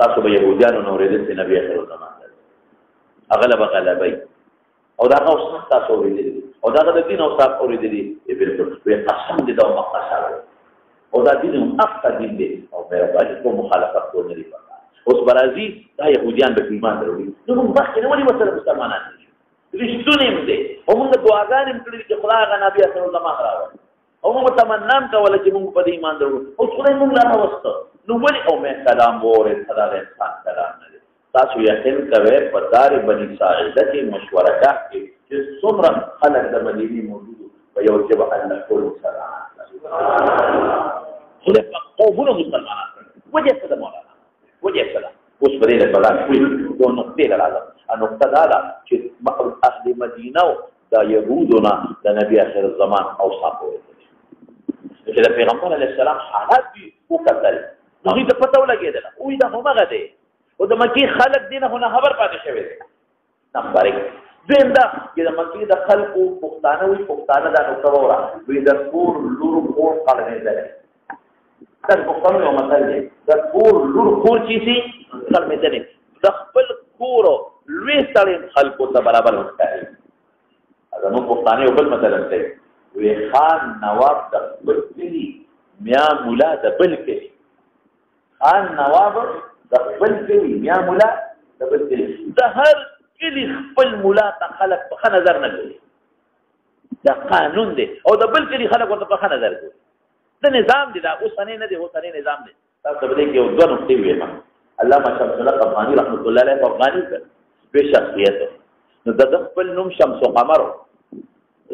تاسو به يهودانو نو ورېدل چې نبی اخر زمان غلبي او دا اوس تاسو ورېدل او دا د دین او تاسو ورېدل بالکل په قسم دي دا مقصد او دا دین اخته دین دي او په باندې کوم مخالفت کوي نه اوس برازي دا يهوديان به ایمان لري نو موږ باندې ولې مثلا مسلمانان رښتونیم دي او موږ دعاګانې کړې چې خدای غا نبی صلی الله علیه وسلم او موږ تمنام کوله چې موږ په ایمان درو او خدای موږ لا راوسته نو ولې او مې کلام وره خدای انسان کلام نه تاسو یقین کوئ په دار بنی ساعده کې مشوره کوي چې څومره خلک د مدینه موجود او یو چې به الله ټول مسلمانان خدای په قومونو مسلمانان وجه څه د مولانا وجه څه اوس په دې په لاره کوي نو نقطه راځه نقطه دا چې اهل مدینه دا يهودنا د نبی اخر الزمان اوصاف وي چې د پیغمبر علیه السلام حالات دي وکړل نو دې پته ولګېدل او دا همغه دی او د مکی خلق دینه نه خبر پاتې شوی دی نمبر 1 دیم دا چې د مکی د خلقو پښتانه وي پښتانه دا نو کورا وي د کور لور کور قلنه ده دا پښتانه یو مطلب دی د کور لور کور چی سي قلنه ده د خپل کور لوی سړی خلقو ته برابر وکړي دا نو پښتانه یو بل مطلب دی وی خان نواب د خپل کلی میا مولا د بل کلی خان نواب د خپل کلی میا مولا د بل کلی د هر کلی خپل مولا ته خلق په نظر نه کوي دا قانون دی او د بل کلي خلک ورته په ښه نظر ګوري دا نظام دی دا اوسنی نه دی اوسنی نظام دی تاسو به دې کې یو دوه نقطې ویل علامه شمس الحق افغاني رحمت الله علیه په افغاني به شخصیت نو د خپل نوم شمس و قمر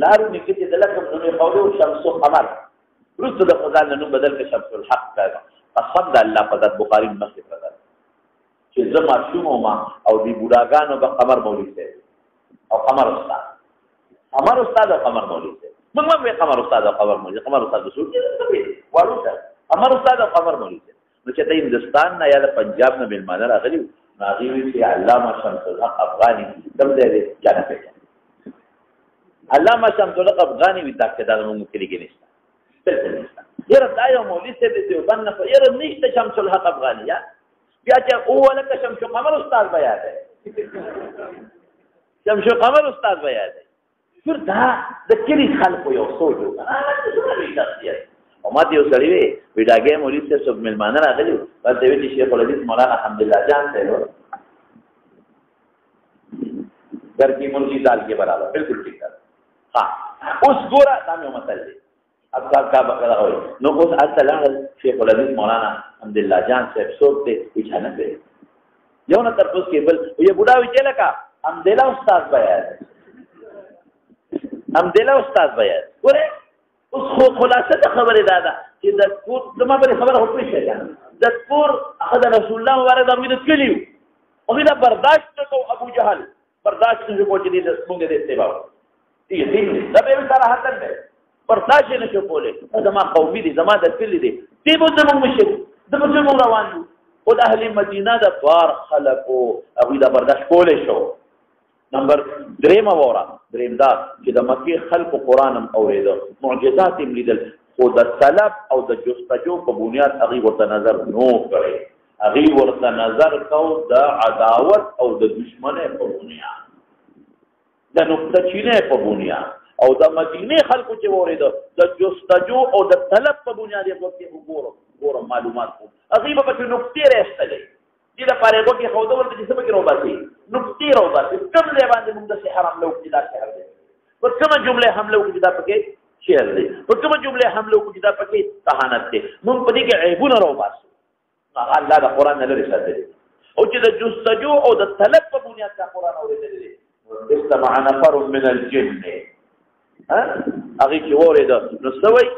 لارو نکته د لکم نوم قولو شمس و قمر رسو د خدای نوم بدل کې شمس الحق کړه قسم د الله په ذات بخاری مسلم راځي چې زما شوم ما او دی بوډاګانو به قمر مولوی سي او قمر استاد او قمر مولوی سي موږ به قمر استاد او قمر مولوی قمر استاد شو کې وړو ته قمر استاد او قمر مولوی سي نو چې د هندستان نه یا د پنجاب نه ملمانه راغلي ناغي وی چې علامه شمس الحق افغاني دم دې جانا پیدا علامه شمس الحق افغاني وی دا کدا موږ کلی کې نشته یره دا یو مولوی سي دې وبنه یره نشته شمس الحق افغاني یا بیا چې اولک شمس قمر استاد بیا ده شمس قمر استاد بیا ده پر دا د کلی خلکو یو سوچ وکړه او ما دې وسړي وی ډاګه مولوی سي سب ملمانه راغلي په دې وی شیخ الحدیث مولانا الحمدلله جان ته در کی منشی دال کے برابر بالکل ٹھیک ہے ہاں اس گورا نام مسئلہ ہے اب کا بقرا ہوئی نو اس اصلا شیخ الحدیث مولانا الحمدللہ جان صاحب سوتے اچھانا پہ یو نہ ترپوس کے بل یہ بوڑھا وی چلا کا ہم دیلا استاد بیان ګوره اوس خو خلاصه د خبرې دا ده چې د کور زما بلې خبره خو پېښه ده د کور هغه د رسول الله مبارک د امید کلیو هغې دا برداشت نه کوو ابو جهل برداشت نه شو کوو چې مونږ د اتباع دا به یې صراحت دی برداشت یې نه شو کولی زما قومي دي زما د کلي دي دی به زمونږ مشر ده به زمونږ روان یو خو د اهل مدینه د بار خلکو هغوی دا برداشت کولی شو نمبر دریم وره دریم دا چې د مکې خلکو قرآن هم اورېده معجزات هم لیدل خو د طلب او د جستجو په بنیاد هغې ورته نظر نو کړی هغې ورته نظر کو د عداوت او د دشمنۍ په بنیاد د نقطه چینۍ په بنیاد او د مدینې خلکو چې اورېده د جستجو او د طلب په بنیاد یې ورته وګورم معلومات کوم هغې به پکې نقطې راایستلې دې لپاره یې وکړې ښوده ورته چې څه پکې راوباسي نقطې راوباسي کوم ځای باندې موږ د سحر حمله وکړو چې دا سحر دی پر کومه جمله حمله وکړو چې دا پکې شعر دی پر کومه جمله حمله وکړو چې دا پکې کهانت دی موږ په دې کې عیبونه راوباسو هغه الله د قرآن نه لرې ساتلی او چې د جستجو او د طلب په بنیاد دا قرآن اورېدلی دی استمع نفر من الجن هغې چې واورېده نو څه وایي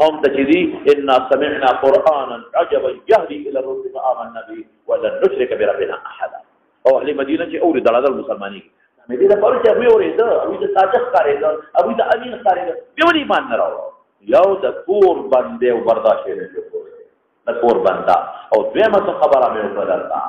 قوم ته چې دي انا سمعنا قرآنا عجبا يهدي الى الرشد فآمنا به ولن نشرك بربنا احدا او اهل مدینه چې اوري دړه مسلمانۍ مې دې لپاره چې هغوی اورېده هغوی د صادق ښکارېده هغوی د امین ښکارېده بیا ولې ایمان نه راوړه یو د کور بندې او برداشت یې نه شو کولی د کور بنده او دویمه څه خبره مې وکړه درته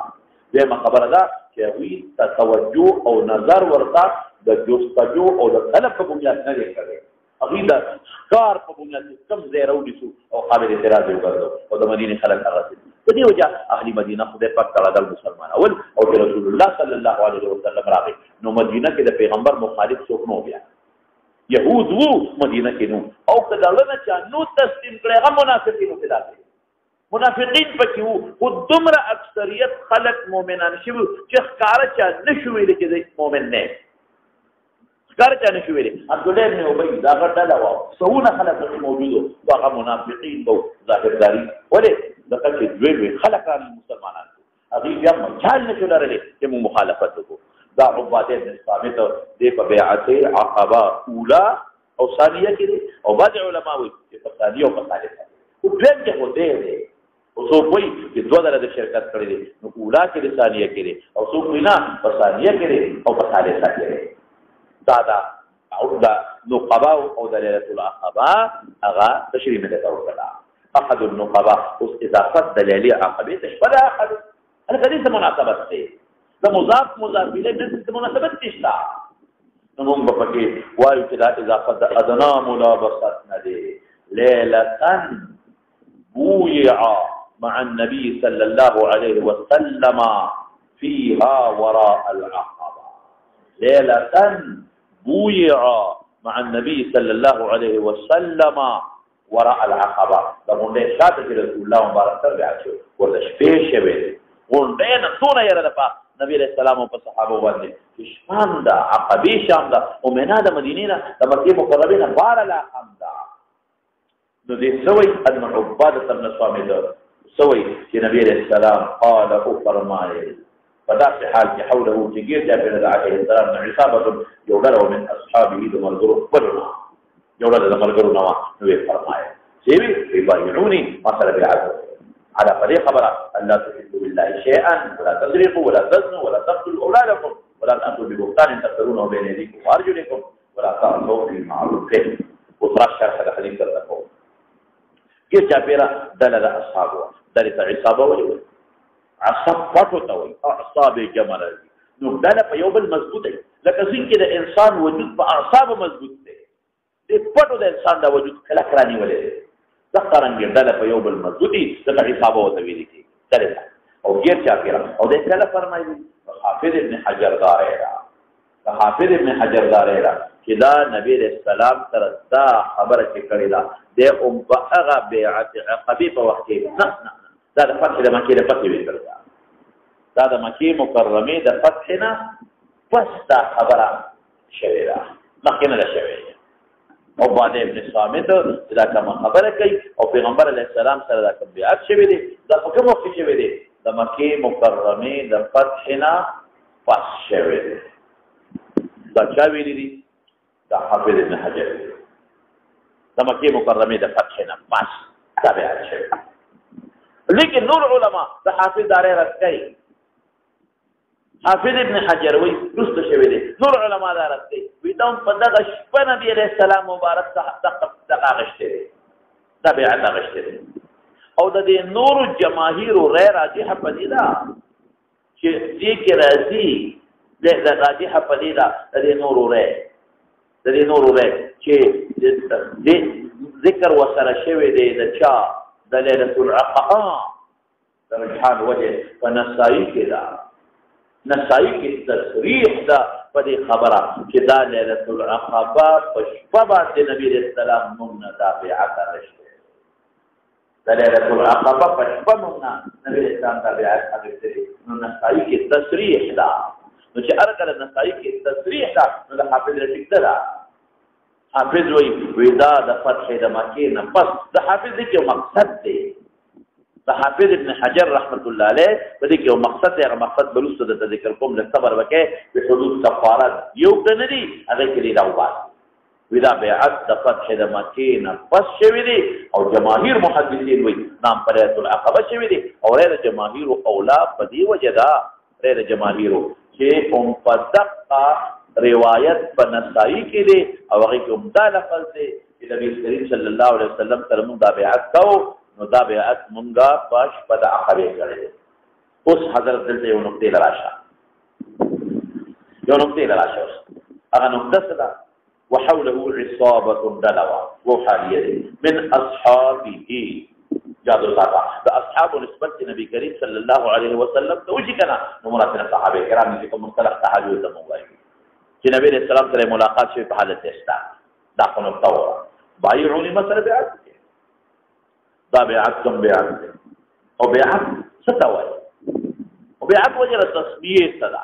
دویمه خبره ده چې هغوی ته توجه او نظر ورته د جستجو او د طلب په بنیاد نه دی کړی هغوی د ښکار په بنیاد کې کوم ځای راونیسو او قابل اعتراض یې وګرځو او د مدینې خلک هغه په دې وجه اهل مدینه خدای پاک تعالی د مسلمانول او چې رسول الله صلی الله علیه وسلم راغی نو مدینه کې د پیغمبر مخالف څوک نه بیا یهود وو مدینه کې نو او کله نه چا نو تسلیم کړي هغه منافقینو کې داخل منافقین پکې وو خو دومره اکثریت خلک مؤمنان شوي چې ښکاره چا نه شو ویلی چې دی مؤمن نه ښکاره چا نه شو ویلی عبدالله ابن ابی دا هغه ډله وه سوونه خلک پکې موجود وو هغه منافقین به ظاهرداري ولې دغه چې دوی خلک راغلي مسلمانان هغوی بیا مجال نه شو لرلی چې موږ مخالفت وکړو دا عباده بن صامت دی په بیعت عقبه اوله او ثانیه کې دی او بعض علما وایي چې په ثانیه او په ثالثه خو دویم کې خو دی او څوک وایي چې دوه ځله د شرکت کړی دی نو اوله کې دی ثانیه کې دی او څوک وایي نه په ثانیه کې دی او په ثالثه کې دی دا او دا نقبه او د لیلة العقبه هغه تشریح مې درته وکړه احد النقبه اوس اضافت د لیلې عقبې ته شپه ده احد هلکه دې څه مناسبت دی د مضاف الیه دې څه مناسبت نشته نو موږ به پکې وایو چې دا اضافت د ادنا ملابست نه دی لیلة بویع مع النبي صلى الله عليه وسلم فيها وراء العقبة ليلة بویع مع النبي صلى الله عليه وسلم وراء العقبة دا غونډې شاته چې رسول الله مبارک سره بیا شو ورته شپې شوې غونډې نه څونه یاره د نبی علیہ السلام په صحابه باندې شام دا عقبی شام دا او مینا د مدینې نه د مکې مکرمه نه بار لا هم دا نو دې سوي ان عباده بن صامت سوي چې نبی علیہ السلام قال او فرمایي فداس حال کې حوله تجير جابر عليه السلام عصابه يولد من اصحابه دمرغرو بدنا يولد دمرغرو نوا نو فرمایي سيبي يبايعوني مثلا بالعدل على فريق خبر أن لا تشركوا بالله شيئا ولا تسرقوا ولا تزنوا ولا تقتلوا أولادكم ولا تأتوا ببهتان تقتلونه بين يديكم وأرجلكم ولا تعصوا في معروف وصراحة شرح الحديث الرقم كيف جابيرا دلل أصحابه دلت عصابه وجوه عصاب فتوتوي أعصاب جمال نو دل في يوم المزبوط لك زين كده إنسان وجود بأعصاب مزبوط دي فتو ده إنسان ده وجود خلق راني وليه ذكرن جدل في يوم المزودي ذكر حسابه وتويلي كي ثالث او غير شاكرا او ده كلا فرمایي حافظ ابن حجر داريرا حافظ ابن حجر داريرا كذا نبي السلام تردا خبره کړی دا د بهغه بیعت عقبی په وخت کې نه دا د فتح د مکې د فتح ویل دا د مکې مکرمه د فتح نه پس دا خبره شوی دا مخکې نه شوی او باندې ابن صامت دا کوم خبره کوي او پیغمبر علیه السلام سره دا کوم بیعت شوی دی دا په کوم وخت شوی دی د مکې مکرمه د فتح نه پس شوی دی دا چا ویلی دی دا حافظ ابن حجر د مکې مکرمه د فتح نه پس دا بیعت شوی لیکن نور علما د حافظ دارې رد کوي حافظ ابن حجر وی رست شوی دی نور علما دا رد کوي وی دا په دغه شپه نبی علیہ السلام مبارک دغه غشته دی دا بیعت غشته دی او د دې نور جماهیر غیر راجحه پدیدا چې دې کې راځي د راجحه پدیدا د دې نور چې ذکر وسره شوی دی د چا د ليله العقبه د رجحان وجه فنسائی کې دا نسائی کې تصریح دا په دې خبره چې دا ليله العقبه په شپه باندې نبی رسول الله موږ دا بیعت غشته دا ليله العقبه په شپه موږ نبی رسول الله دا بیعت غشته نو نسائی کې تصریح دا نو چې ارکل نسائی کې تصریح دا نو د حافظ رشید دا حافظ وی دا د فتح د مکې نه پس د حافظ کې یو مقصد دی د حافظ ابن حجر رحمت الله علیه په دې کې یو مقصد دی هغه مقصد بلوسته د ذکر کوم له صبر وکړي په حدود کفارات یو کنه دی هغه کې دی راوباس وی دا بیعت د فتح د مکې نه پس شوی دی او جماهیر محدثین وی نام پرایت العقبه شوی دی او غیر جماهیر اولا په دې وجه دا غیر جماهیر چې په دقه روایت په نسائی کې دی او هغه کې عمده لفظ دی چې نبی کریم صلی الله علیه وسلم سره موږ دا بیعت کوو نو دا بیعت مونږه پاش په د عقبه کړی اوس حضرت دلته یو نقطه لراشه هغه نقطه څه ده وحوله عصابه دلوا وحاليه من اصحابه جادو صاحب د اصحاب نسبت نبی کریم صلی الله علیه وسلم ته وجي کنا نو مراد صحابه کرام چې کوم مصطلح صحابي ته مو وایي چې نبی رسول الله سره ملاقات شوی په حالت استا دا کوم تور بایعونی مسله بیعت دا بیعت کوم بیعت او بیعت ستوي او بیعت وجه تسمیه صدا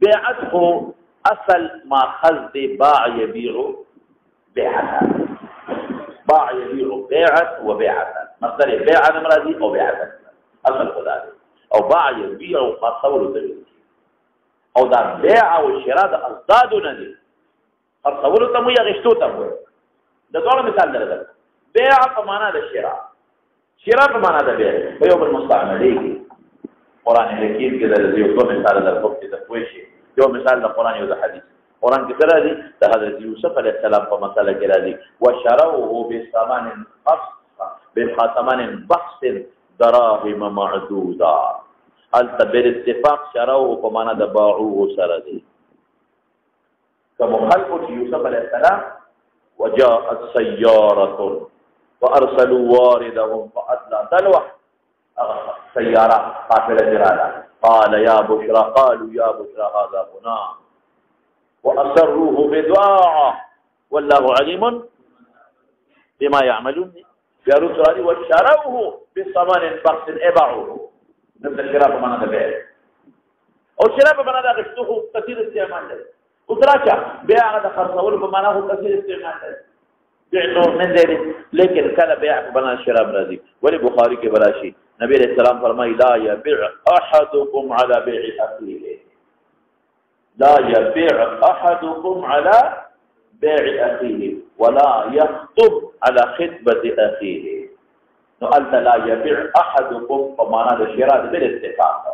بیعت هو اصل ما خذ باع يبيع بيعه باع يبيع بيعه وبيعه مصدر بيع مرادي او بيعه اصل خدا او باع يبيع قصور ذلك او دا بيع او شراء د ازداد ندي قصور ته مو یغشتو ته وي د ټول مثال درته بيع په معنا د شراء په معنا د بيع په یو بل مستعملي قران حکیم کې د یو څو مثال درته د پوښي یو مثال د قران یو د حدیث قران کې راځي د حضرت یوسف علیه السلام په مسله کې راځي وشروه بثمن بخس دراهم معدوده التبر اتفاق شروه په معنا د باعوه سره دي كمخالفه يوسف عليه السلام وجاءت سيارة وأرسلوا واردهم فأدلى دلوة سيارة قافلة جرادة قال يا بشرى قالوا يا بشرى هذا غنام وأسروه بدعاء والله عليم بما يعملون يا رسول وشروه بثمن بخس ابعوه نبدأ الشراء بمعنى البيع او شرا په معنا د غشتو خو کثیر استعمال دی او تراچا بیا هغه د خرڅول په معنا خو کثیر استعمال دی بيع نور من ذلك لیکن کله بيع بنا شراب راضي ولی بخاری کې براشي نبی علیہ السلام فرمایي لا يبيع احدكم على بيع اخيه لا يبيع احدكم على بيع اخيه ولا يخطب على خطبه اخيه نو قالت لا يبيع احدكم فمانا د شراء بالاتفاق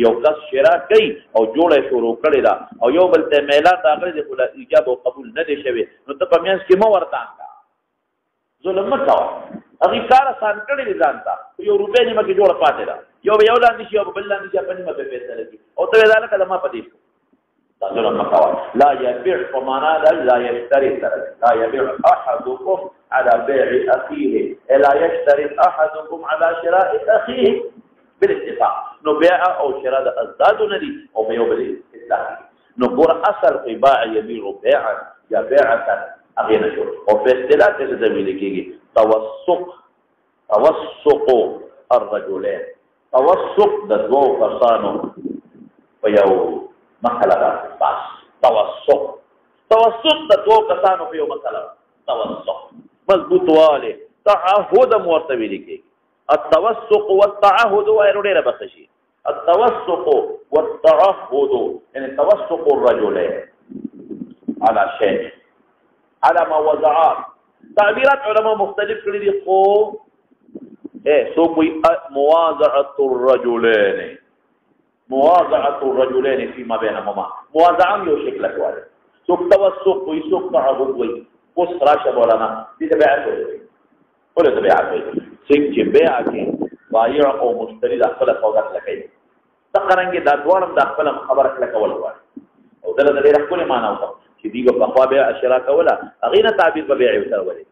یو کس شراء کوي او جوړه شروع کړی دا او یو بل ته میلان راغلی دی خو ایجاب او قبول نه دی شوی نو ته په میانس کې مو ورتان کا ظلم مکو هغه کار آسان کړی دی ځان ته یو روپې نیمه کې جوړه پاتې دا یو لاندې شي او بل لاندې شي په نیمه په پیسې لګي او ته دا کلمه پدې ظلم مکو لا يبيع فمانا لا يشتري لا يبيع احدكم على بيع اخيه لا يشتري احدكم على شراء اخيه بالاتفاق نو بيع او شراء ازداد ندي او بيع بالاتفاق نو ګور اصل باع يبيع بيعا يا بيعه اغينا شو او په اصطلاح کې څه ویل کېږي توسق الرجلين توسق د دوه کسانو په یو مسله ده بس توسق د دوه کسانو په یو مسله توسق مضبوطواله تعهد مرتبه لیکي التوسق والتعهد ويرودره بخشي التوسق والتعهد يعني توسق الرجلين على شيء على ما وضعات تعبيرات علماء مختلف کړي دي خو سو کوئی مواضعه الرجلين فيما بينهما مواضعه یو شکل کوي سو توسق کوئی سو تعهد کوئی اوس راشه مولانا دې بیعت کوي ولې بیعت کوي څنګه بیع کې بایع او مشتری د خپل سودا کوي تقرنګ دا دوړم د خپل خبره کله کول وای او دغه ډېر خپل معنا وکړه چې دیګه په خوا بیع اشراء کوله اغینه تعبیر په بیع وسره ولې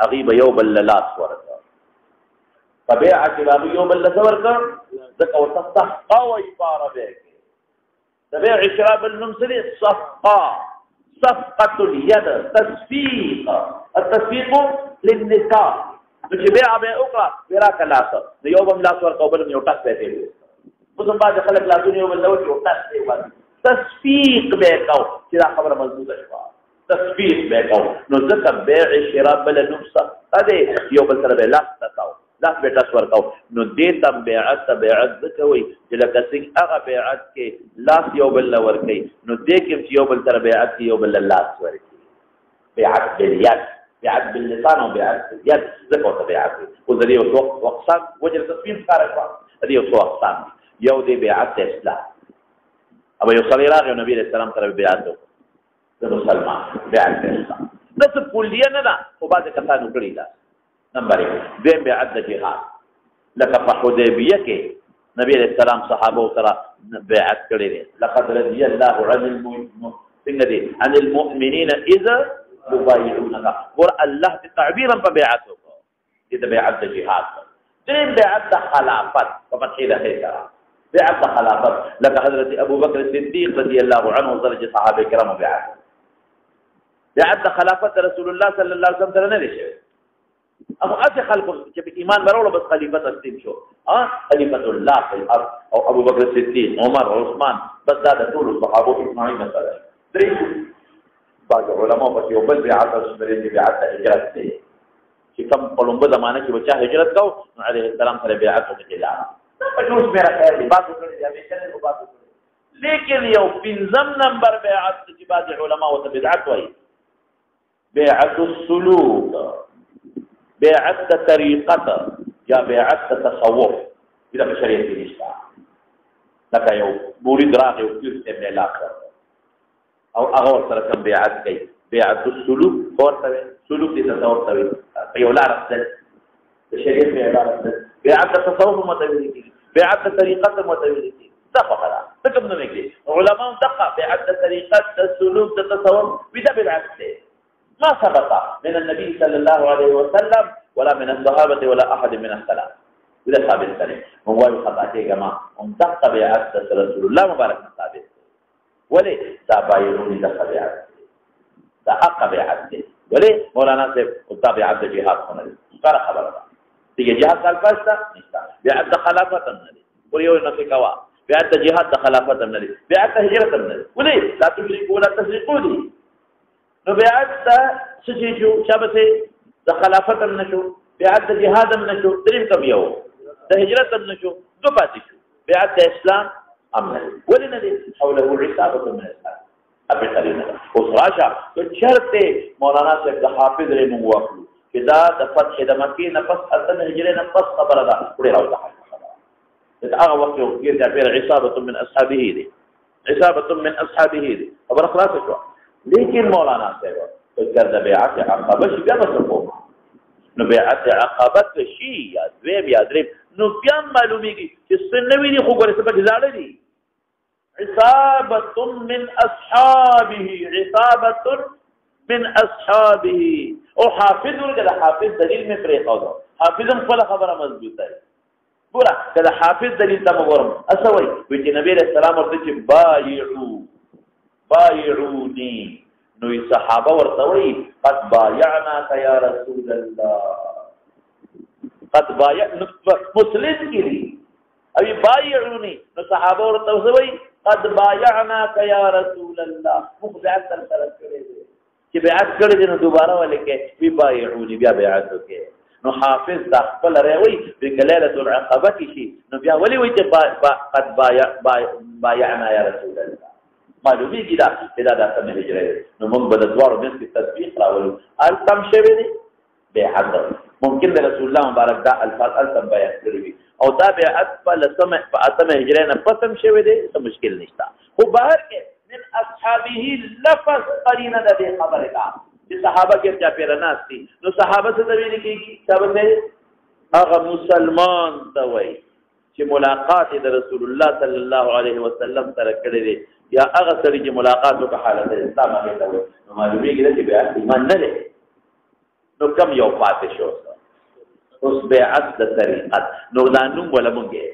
اغي به یو بل لاس ورته فبيع کې به یو بل څور کړ ځکه ورته صفقه وای بار به کې د بیع اشراء بالنمسري صفقه اليد تصفيق التصفيق للنكاح چې بیا به وکړه ورا کلاس یو بم لاس ورکو بل یو ټاک پیسې اوس هم باندې خلک لاسونه یو بل یو ټاک دی وایي تصفیق به کو چې دا خبره مضبوطه شوه تصفیق به کو نو ځکه بیع شراء بل نفسه اده یو بل سره به لاس تاو لاس به تاسو ورکو نو دې تم بیعت ذکوي چې لکه څنګه هغه بیعت کې لاس یو بل ورکي نو دې کې یو بل سره بیعت یو بل لاس ورکي بیعت باليد بیعت باللسان او بیعت باليد ذکر بیعت وذري وقصان وجه التصفيق کارکوا دې یو څو اقسام یو دې بیعت اصلاح ابو يصلي راغ النبي عليه السلام ترى بیعت د مسلمان بیعت اصلاح د څه کلیه نه ده او بعض کسانو کړی دا نمبر 1 دې بیعت د جهاد لکه په حدیبیه کې نبی عليه السلام صحابه سره بیعت کړی دي لقد رضي الله عن المؤمنين اذا يبايعونك ور الله تعبيرا ببيعته دې بیعت د جهاد دې بیعت د خلافت په مقصد هيڅ بیعت خلافت لکه حضرت ابو بکر صدیق رضی الله عنه درجه صحابه کرام بیعت خلافت رسول الله صلی الله علیه وسلم سره نه لشي او اته خلق چې ایمان ورولو بس خلیفۃ تسلیم شو خلیفۃ الله فی الارض او ابو بکر صدیق عمر عثمان بس دا ټول صحابه اجمعین سره درې بعض علماء په یو بل بیعت سره بیعت هجرت دي چې کوم په لومبه زمانه کې بچا هجرت کو علیه السلام سره بیعت وکړه پټوس میرا خیر دی بات وکړي یا به چلے بات وکړي لیکن یو پنځم نمبر بیعت چې بعض علماء او بدعت وایي بیعت السلوک بیعت طریقت یا بیعت تصوف دا په شریعت کې نشته لکه یو مرید راغی او کیسه په لاس او هغه سره کوم بیعت کوي بیعت السلوک ورته سلوک دې تصوف ته یو لار څه شریعت په عبارت بیعت تصوف متویل کی بیعت طریقت متویل کی دا فقره تکم نه کې علماء دقه بیعت طریقت سلوک تصوف بدا بالعكس ما ثبت من النبي صلى الله عليه وسلم ولا من الصحابه ولا احد من السلف ولا ثابت کړي هو خطاته کما هم دقه بیعت رسول الله مبارک ثابت ولې تابعون للخبيعت دا حق بیعت ولې مولانا صاحب تابعت جهاد خونه قرا خبره دیگه جهاد الفاسد نیست بیعت خلافت نه دی ور یو نه کوا بیعت د جهاد د خلافت هم نه دی بیعت د هجرت هم نه دی ولې لا تشركوا ولا تسرقوا دي نو بیعت د څه شي شو شابه د خلافت هم نه شو بیعت د جهاد هم نه شو دریم کم یو د هجرت هم نه شو دو پاتې شو بیعت د اسلام هم نه دی ولې نه دی حوله عصابه من الاسلام ابي خلينا اوس راشه چرته مولانا صاحب د حافظ رحمه الله وکړو چې دا د فتح د مکې نه پس اتن هجرې نه پس خبره ده وړي راوځه هغه وخت یو کې د عصابه من اصحابه دي عصابه من اصحابه دي خبره خلاصه شو لیکن مولانا صاحب فکر د بیعت عقبه شي بیا وسو نو بیعت عقبه شي یا دویم یا دریم نو بیا معلومیږي چې سنوي دي خو ګورې څه په ځاله دي عصابة من أصحابه عصابة من أصحابه او حافظ ورګه حافظ دلیل می پرې قاضو حافظم خپل خبره مضبوطه ده ګوره کله حافظ دلیل ته وګورم اسوي چې نبی رسول الله ورته چې بایعوني نو صحابه ورته وي قد بايعناك يا رسول الله قد بايعنا مسلم کړي او بایعوني نو صحابه ورته وي قد بايعناك يا رسول الله مخبعت سره کړي چې بیعت کړي نو دوباره ولیکي وی بایعوني بیا بیعت وکړي نو حافظ د خپل راوي په ليله العقبه کې شي نو بیا ولي وي چې قد بايعنا يا رسول الله معلومي دي دا د سمه هجره نو موږ به د دوارو مې په تطبیق راولو ال تم شوی دي بیعت ممکن د رسول الله مبارک دا الفاظ ال تم بیان کړی او دا بیعت په لسمه په اتمه هجره نه پسم شوی دي څه مشکل نشته خو بهر کې من اصحابه لفظ قرینه د خبره ده چې صحابه کې چا پیر ناشتي نو صحابه څه دوی لیکي څه هغه مسلمان ته وایي چې ملاقات د رسول الله صلی الله علیه وسلم سره کړی دی یا هغه سره چې ملاقات وکړه حالت اسلام هغه ته وایي نو معلومیږي چې بیا ایمان نه لري نو کم یو پاتې شو اوس بیعت د طریقت نو دا نوم ولا مونږه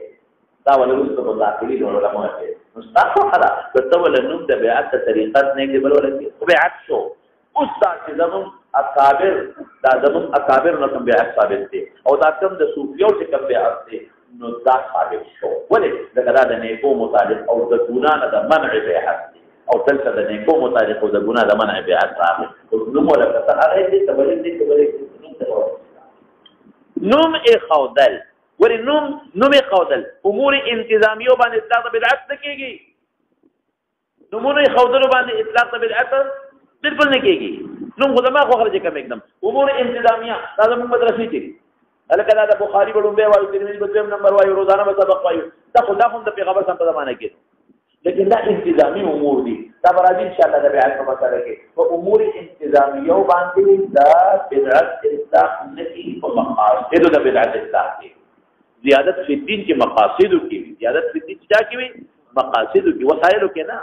دا ولا رسول الله صلی الله علیه وسلم نو تاسو خلا ته ولا نوم د بیعت د طریقت نه دی بل ولا بیعت شو اوس دا چې زمون اکابر دا زمون اکابر نو کوم بیعت ثابت دي او دا کوم د صوفیو چې کوم بیعت دي نو دا ثابت شو ولې دا د نیکو مطابق او د ګنا نه د منع بیعت او تلته د نیکو مطابق او د ګنا د منع بیعت راغلی او نو مولا کته هغه دې تبلیغ دې کولای نوم خودل ولې نوم خودل امور انتظامیو باندې اطلاق بدعت کېږي نومونه خودل باندې اطلاق بدعت بالکل نه کېږي نو خدما خو خرج کم एकदम امور انتظامیه دا زموږ مدرسې دي الکه دا د بخاری په لومبه وایي ترمذی په دویم نمبر وایي روزانه په سبق وایي دا خدا هم د پیغمبر سم په زمانه کې لیکن دا انتظامی امور دي دا راځي ان شاء الله د بیان په مسله کې او امور انتظامیه باندې دا بدعت اطلاق نشي په مقاصد د بدعت اطلاق دي زیادت فی الدین کې مقاصد کې زیادت فی الدین چا کې مقاصد کې وسایل کې نه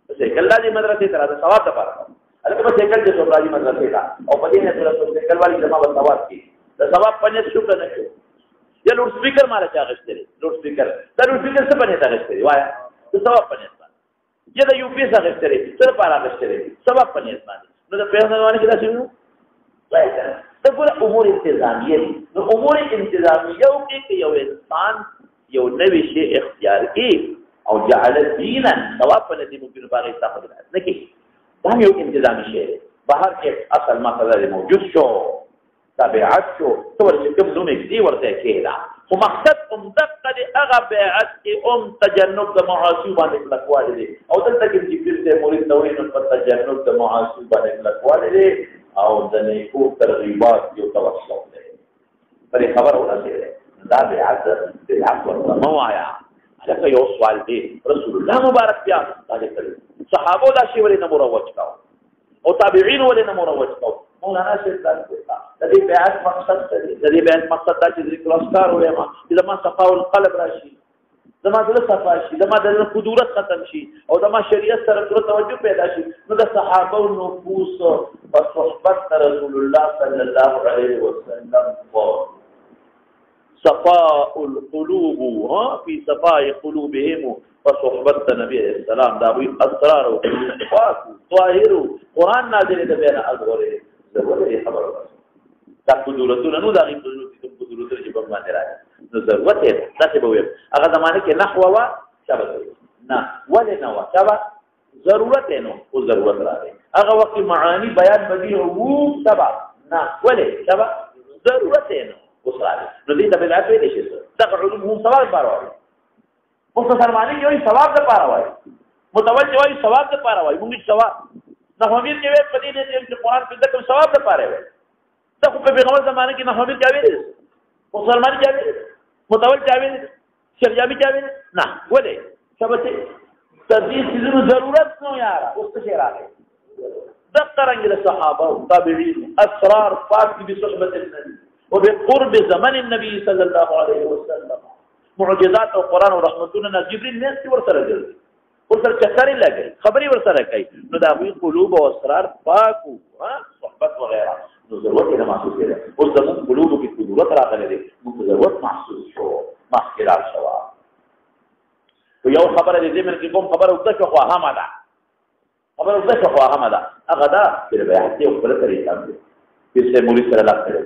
بس کله دې مدرسې تر دا ثواب ده پاره الکه بس کله دې راځي مدرسې دا او په دې نه تر څو کله والی جما په ثواب کې دا ثواب پنځه شو کنه یا لوډ سپیکر مال چا غشتري لوډ سپیکر دا لوډ سپیکر څه پنځه تا غشتري وایا دا ثواب پنځه یا دا یو پی څه غشتري څه پاره غشتري ثواب پنځه باندې نو دا پیغمبرانو کې دا شنو وایي دا ګور امور انتظامیه دي نو امور انتظامیه او کې یو انسان یو نوې شی اختیار کی او جعل دینا ثواب په دې ممکن باغې تاخذ نه کی دا یو انتظامی شی بهر کې اصل مسله موجود شو تبعت شو ټول چې کوم نوم یې ورته کېدا خو مقصد دقه دې هغه بیعت کې تجنب د معاصی باندې لکواله دي او دلته کې چې پیر مرید نوې نو په تجنب د معاصی باندې لکواله دي او د نیکو ترغیبات یو توسل دی پرې خبر ورسېده دا بیعت ورته مو آیا لکه یو سوال دی رسول الله مبارک بیا دا کړی صحابه دا شی ولې نه مروج کاو او تابعین ولې نه مروج کاو مولانا شیخ دا د دې بیعت مقصد څه دی د دې بیعت مقصد دا چې ذکر اسکار ولما چې ما صفاء القلب راشي زما د صفا شي زما د قدرت ختم شي او زما شریعت سره توجه پیدا شي نو د صحابه او نفوس په صحبت رسول الله صلی الله علیه وسلم صفاء القلوب في صفاء قلوبهم وصحبت النبي السلام دا وی اسرار او پاک ظاهر قران نازل د بیان ازغره ضرورت خبره دا قدرتونه نو دا قدرتونه چې په باندې راځي نو ضرورت ده چې به وي هغه زمانه کې نحو وا شابه نه ولې نه و شابه ضرورت نو او ضرورت راغی هغه وخت معانی بیان بدیع وو شابه نه ولې شابه ضرورت نو اوس راغی نو دې ته بدعت ویل شي دغه علوم هم ثواب بارو مختصر معنی یو ثواب د پاره وای متول جوای ثواب د پاره وای موږ ثواب نه همیر کې په دې نه چې قرآن په دغه ثواب د پاره وای ته په پیغمبر زمانه کې نه همیر کې ویل مسلمان کې ویل متول کې ویل شرجامي کې ویل نه ولې ثبت تدریس کی ضرورت نو یار اس سے راغی دقرنگ الصحابه والتابعين اسرار پاک بصحبه النبي وبقرب زمن النبي صلى الله عليه وسلم معجزات او قران او رحمتنا جبريل نس ورسره جل ورسره چکرې لګي خبري ورسره کوي نو دا وی قلوب او اسرار پاک ها صحبت وغيرها نو ضرورت نه محسوس کړي او زمون قلوب کې ضرورت راغلي دي نو ضرورت محسوس شو مخکرا شوا یو خبره دې من کې کوم خبره وکړه خو هغه ده خبره وکړه خو هغه ده هغه ده چې به هڅه وکړه طریقه دې چې څه مولوی سره لاس کړي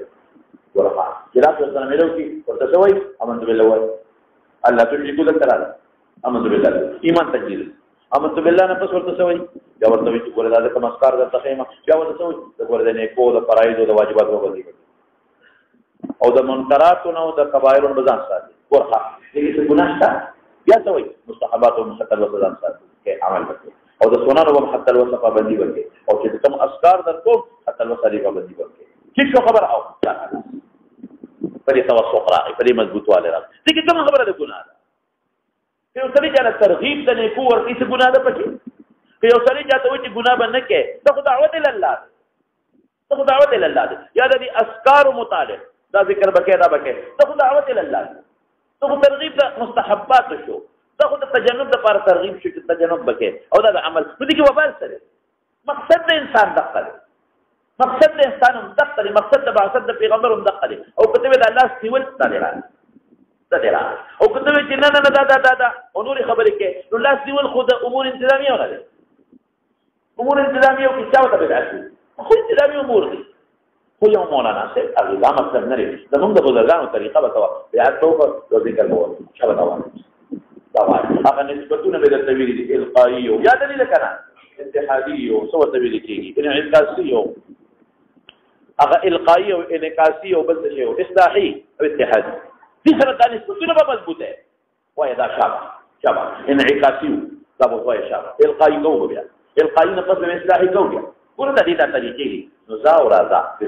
ورخه جلات سره ملو کې ورته شوی امن بالله وای الله دې کو دکړه امن بالله ایمان تجدید امن بالله نه پس ورته شوی یا ورته چې ګوره دا کوم اسکار د تخیمه یا ورته شوی ګوره دې کو د فرایض او د واجبات وګړي او د منکرات او د کبایر او بزان ساتي ورخه دې څه ګناه شته یا سوي مستحبات او مستقل وسلام ساتي کې عمل وکړي او د سنن او حتی الوصفه باندې وکړي او چې کوم اسکار درکو حتی الوصفه باندې وکړي چې خبر او پرې توسق راغی پرې مضبوطواله راغی دغه کوم خبره ده ګناه ده یو سړي چې ترغیب د نیکو ورته څه ګناه ده پکې یو سړي چې ته چې ګناه باندې کې ته دعوت ال الله ته دعوت ال الله یا د اسکار متعلق دا ذکر بکې دا بکې ته دعوت ال الله ته ترغیب د مستحبات شو ته د تجنب د لپاره ترغیب شو چې تجنب بکې او دا عمل نو دي کې وبال سره مقصد د انسان دقه مقصد د انسان هم دقه مقصد د بعثت د پیغمبر هم دقه او کتب د الله سیول تعالی تدرا او کته چې نه نه دا او نور خبرې کې نو الله سیول خود امور انتظامیه ولا امور انتظامیه او کتابه بدعت خو انتظامی امور دي خو یو مولانا سے هغه مطلب نه لري زموږ د بزرګانو طریقه به توا بیا څو ذکر مو شابه دا هغه نسبتونه به د تویل دي القایی او یا دلیل کنه اتحادی او سو تویل کېږي انعکاسی او هغه القایی او انعکاسی او بل څه او اصلاحي او اتحادی دي سره د نسبتونه به مضبوطه وای دا شابه انعکاسی دا به وای شابه القایی کو بیا القایی نه پس اصلاحي کو بیا ګوره د دې د طریقې نو زا او رازا څه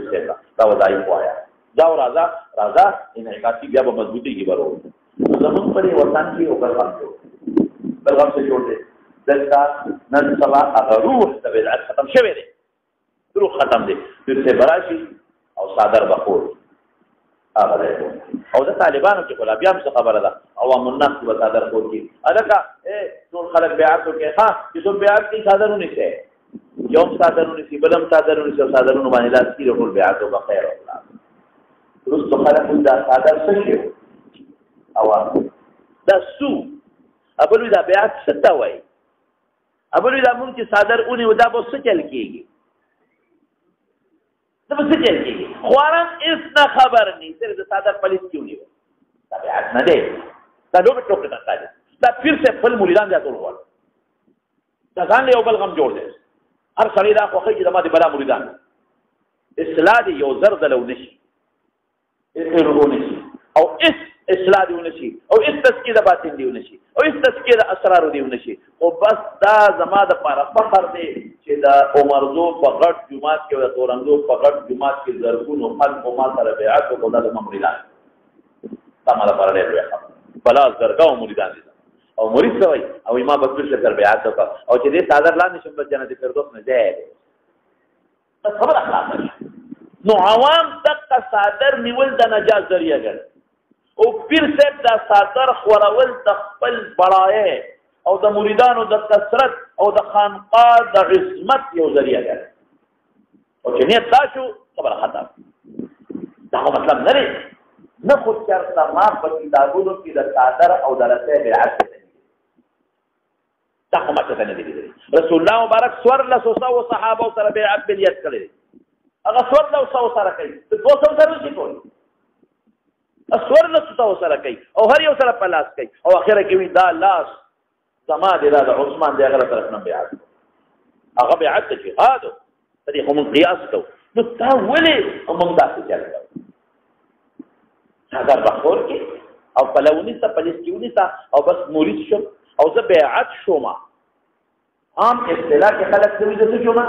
دا وځي وایا زا او رازا انعکاسی بیا به مضبوطی کی برو زمون پر وطن کې او بلغم څه جوړ دي دلته نن سبا هغه روح د بدعت ختم شوی دی روح ختم دی چې براشي او صادر بخور هغه او د طالبانو چې کولا بیا څه خبره ده عوام الناس به صادر خور کی الکه ټول خلک بیعت کوي ها چې بیعت کی صادرونه شي یوم صادرونه سی بلم صادرونه سی صادرونه باندې لاس کې ټول بیعت او بخیر او رسو خلک دا صادر څه شي او دا سو ابلو دا بیعت څه وای ابلو دا مونږ چې صادر اونې ودا به څه چل کېږي دا به څه چل کېږي خواران اس نه خبر نه سره د صادر پولیس کیوں نیو دا بیعت نه دی دا ډوب ټوک نه کوي دا پیر سے خپل مریدان دا ټول وایي دا ځان له یو بل غم جوړ دی هر سړی دا خوښي چې د ما د بلا مریدان اصلاح دی یو زر د لو نشي او اس اصلاح دی ونشي او اس تزکیه د باطن دی ونشي او اس تزکیه د اسرار دی ونشي او بس دا زما د لپاره فخر دی چې د عمرزو په غټ جمعات کې او د تورنګو په غټ جمعات کې زرګونو خلک ما سره بیعت او د مریدان دا ما لپاره ډېر بلا زرګاو مریدان دي او مرید سوی او ما بکر شکر بیعت وکړ او چې دې صادر لاندې شم په جنت فردوس نه ځای بس خبر اخلاص نو عوام دغه صادر نیول د نجات ذریعہ ګرځي او پیر صاحب دا صادر خورول د خپل بڑای او د مریدانو د کثرت او د خانقاه د عظمت یو ذریعہ ګرځي او چې نیت تاسو خبر ختم دا مطلب نه لري نه خو چرته ما په کتابونو کې د صادر او د رسې بیعت دا کومه څه نه دي رسول الله مبارک سور له سو صحابه سره بیعت بلیت کړی هغه سور له سو سره کوي 200 سره شي کوي سور له سو سره کوي او هر یو سره پلاس کوي او اخره کې وی دا لاس زما دی دا د عثمان دی هغه طرف نه بیعت هغه بیعت ته جهاد په دې خو موږ قیاس کوو نو تا ولې موږ داسې چل کوو هغه بخور کې او پلونی سا پلسکیونی سا او بس مرید شم او زه بیعت شوم عام اصطلاح کې خلک دوی د شوم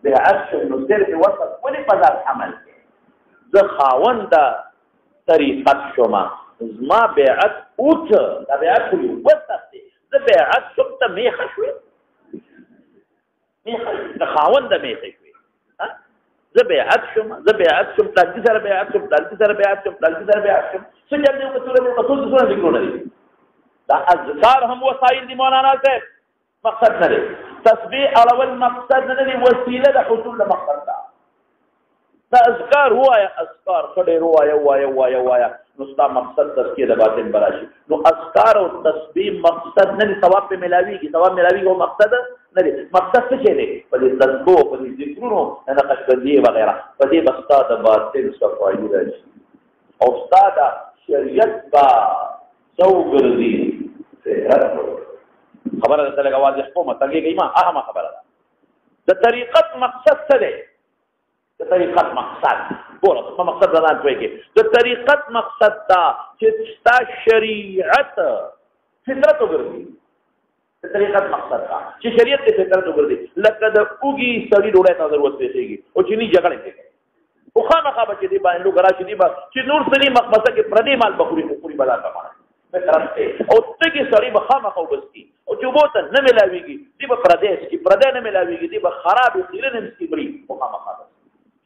بیعت شوم نو صرف وسط ولې په ځان عمل کې زه خاوند طریقت شوم زما بیعت اوت دا بیعت خو وسط دی زه بیعت شوم ته میخه شوې میخه د خاوند میخه شوې زه بیعت شوم پلانکي سره بیعت شوم پلانکي سره بیعت شوم پلانکي سره بیعت شوم څه چل دی وکړو نو ټول څه ذکرونه دي دا اذکار هم وسایل دي مولانا صاحب مقصد نه دی تسبیح اول مقصد نه دی وسیله د حصول د مقصد دا اذکار وایا اذکار کډه وایا نو ستا مقصد تزکیه د باطن براشي نو اذکار او تسبیح مقصد نه دی ثواب په ملاویږي او مقصد نه دی مقصد څه دی په دې تسبیح په دې ذکرونو نه قشبندی وغیرہ په دې بستا د باطن صفایي راشي او ستا د شریعت با سو ګرځي خبره ده لږه واضح کومه ترګي ما اهم خبره ده د طریقت مقصد څه دی د طریقت مقصد ګوره په مقصد نه راځي د طریقت مقصد دا چې ستا شریعت فطرت وګرځي د طریقت مقصد دا چې شریعت ته فطرت وګرځي لکه د اوږي سړي ډوډۍ ته ضرورت پیږي او چې نه جګړه کوي او خامخا به چې دی باندې لوګ راشي دی چې نور سړي مقصد کې پردي مال بخوري پوری بازار کمانه به ترسته او تګي سړي به خامخا وبسي او چې بوته نه ملاويږي دی به پردیس کې پردې نه ملاويږي دی به خراب خیرن مسکی بری او خامخا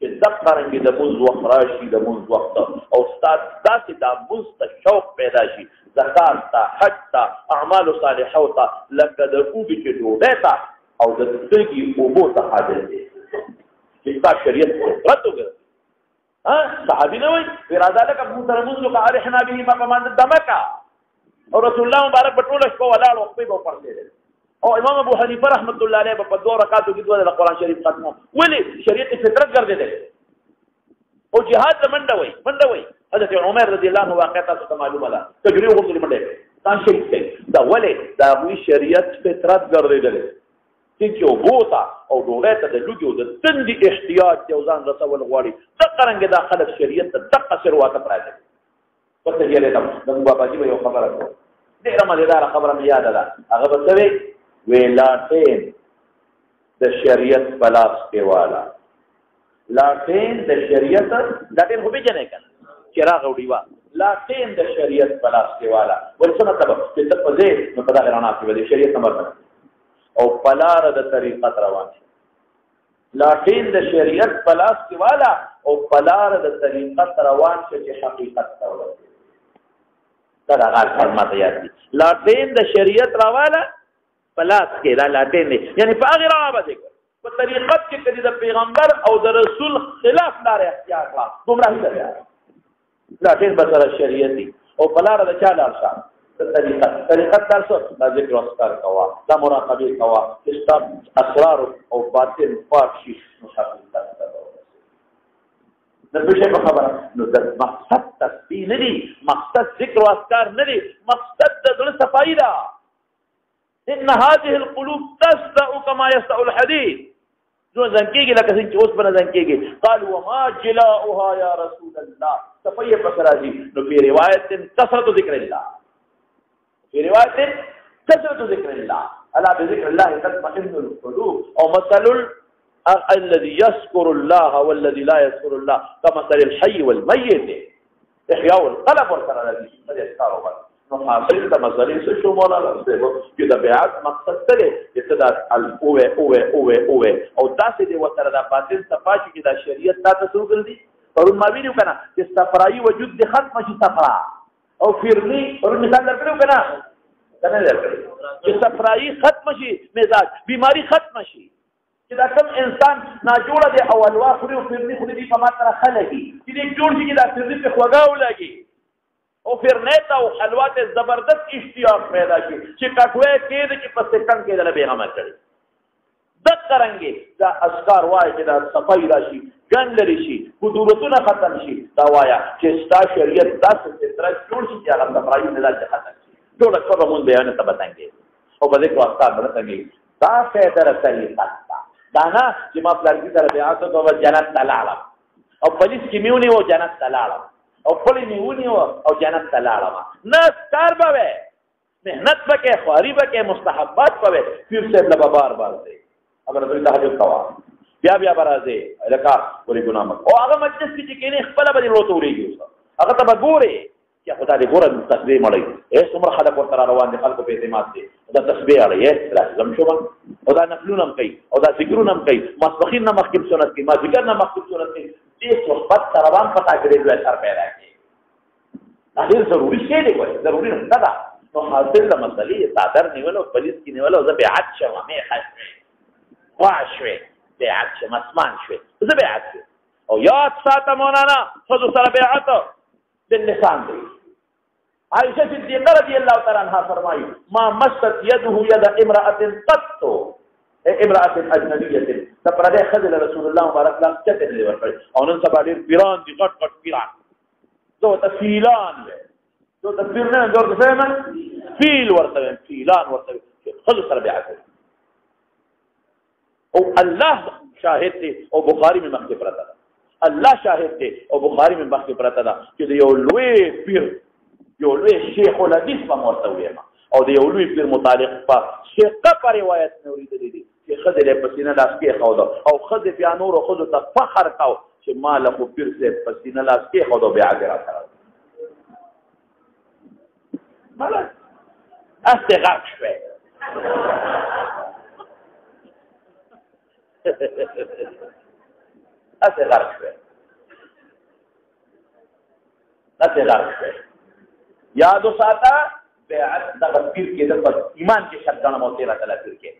چې دقرنګ د موز وخت راشي د موز وخت او استاد داسې د موز ته شوق پیدا شي زکات ته حج ته اعمال صالحه ته لکه د اوږي چې ډوډۍ ته او د تګي اوبو ته حاضر دي چې تا شریعت فطرت وګرځي صحابي نه وي اراده لك ابو ترمذ لك علينا به ما كمان دمكا او رسول الله مبارک بټول شپه ولاړ او په پرځې او امام ابو حنیفه رحمت الله علیه په دوه رکعاتو کې د قرآن شریف ختمو ولی شریعت فطرت ګرځیدل او جهاد منډه وي حضرت عمر رضی الله عنه واقعا تاسو معلومه ده تجربه غوښتل منډه ځان شي دا ولی دا وی شریعت فطرت ګرځیدل چې وبوتا او ډوډۍ ته د لوګي او د تندې احتیاط یو ځان رسول غواړي د قرنګ د خلک شریعت ته دقه شروعات پراځي پته یې لرم د باباجي یو خبره ده ډېره مزیدار خبره مې یاد ده هغه به څه وی لاټین د شریعت پلاس کې والا لاټین د شریعت لاټین خو به جنې کنه چراغ وډیوا لاټین د شریعت پلاس کې والا ورڅ مطلب چې ته په دې نو په دا غرانه کې د شریعت نمبر او پلار د طریقت روان شي لاټین د شریعت پلاس کې والا او پلار د طریقت روان شي چې حقیقت ته ورسي دا هغه فرماته یاد دي لاټین د شریعت راواله پلاس کې دا لاټین دی یعنی په هغه راوه ذکر په طریقت کې کدي د پیغمبر او د رسول خلاف لار اختیار کړه گمراهي ده لاټین بسره شریعت دی او پلار د چا لار شاه طریقت درسو دا ذکر اسکار کوا دا مراقبه کوا استاد اسرار او باطن پاک شي مشاهده تاسو د بشه په خبره نو د مقصد تسبیح نه دي مقصد ذکر او اسکار نه دي مقصد د زړه صفائی ده ان هذه القلوب تسدأ كما يسدأ الحديد جو زنکیږي لکه څنګه اوس بنا زنکیږي قالوا وما جلاؤها يا رسول الله صفیه فسراجی نو په روایت کثرت ذکر الله في رواية كثرة ذكر الله ألا بذكر الله تطمئن القلوب أو مثل الذي يذكر الله والذي لا يذكر الله كمثل الحي والميت إحياء القلب والقلب الذي يذكره نو حاصل د مسلې څه شو مولا راځي چې د بیعت مقصد ته ابتدا او تاسو دې وتر د باطل صفاجي کې د شریعت تاسو ګرځي پرون ما ویلو کنه چې صفرائی وجود د ختم شي صفرا او فرنی اور مثال درکړو کنه کنه درکړو چې صفرائی ختم شي مزاج بیماری ختم شي چې دا کوم انسان ناجوړه دی او الوا خوري او فرنی خوري دی په ماتره خلګي چې دې جوړ شي دا فرنی په خوګاو لګي او فرنیت او حلوات زبردست اشتیاق پیدا شي چې کټوي کې چې په سکند کې د پیغمبر کړي د قرنګي دا اذکار وای چې دا صفای راشي ګن لري شي قدرتونه ختم شي دا وایا چې ستا شریعت تاسو ته تر جوړ شي چې هغه صفای نه لاته ختم شي ټول څه مون بیان ته بتانګي او په دې کې واسطه برتنګي دا فائدہ رسېږي دا نه چې ما پلان کې سره بیعت او جنت ته لاړم او پولیس کې میونی او جنت ته لاړم او پولیس میونی او جنت ته لاړم نه کار به محنت وکې خواري وکې مستحبات پوي پیر سے لبا بار دے اگر دوی تهجد کوا بیا برازه لکه ورې ګناه مکو او هغه مجلس کې کینې خپل به وروته ورېږي هغه ته به ګوري چې خدای دې ګوره تسبیح مړی هیڅ عمر خلک ورته روان دي خلکو په اعتماد دي دا تسبیح اړه یې لازم شو او دا نفلونه هم کوي او دا ذکرونه هم کوي ماسپخین نه مخکې سنت کوي ما ذکر نه مخکې سنت کوي دې صحبت سره روان پتا کړی دوی اثر پیدا کوي دا ډېر ضروري شی دی ګوره ضروري نه ده نو حاصل د مسلې صادر نیول او پولیس کې نیول او زه بیعت شوم مې خاص واښوي بیعت شوم اسمان شوي زه بیعت شوم او یاد ساته مولانا خذ سره بیعت باللسان دی عائشہ صدیقہ رضی اللہ تعالی عنہا فرمائی ما مست يده يد امرأة قط امرأة اجنبیة تپرده خذل رسول الله مبارک لام چته دی ورکړي او نن سبا ډیر پیران دي غټ پیران دو تفیلان دو تفیل نه دور څه فیل ورته فیلان ورته خذ سره بیعت او الله شاهد دی او بخاری میں مخکې پراته الله شاهد دی او بخاری میں مخکې پراته ده چې یو لوی پیر یو لوی شیخ الحدیث په مرتبه او د یو لوی پیر متعلق په شیخه پر روایت نه اوریدلې دي چې خدای په سینه لاس کې خو دا او خدای بیا نور خو ته فخر کاو چې مال خو پیر سے په سینه لاس کې خو دا بیا اجر سره مال استغاث شوي استغاث شوي یادو ساته بیعت د پیر کې د ایمان کې شرطونه موته را تعالی پیر کې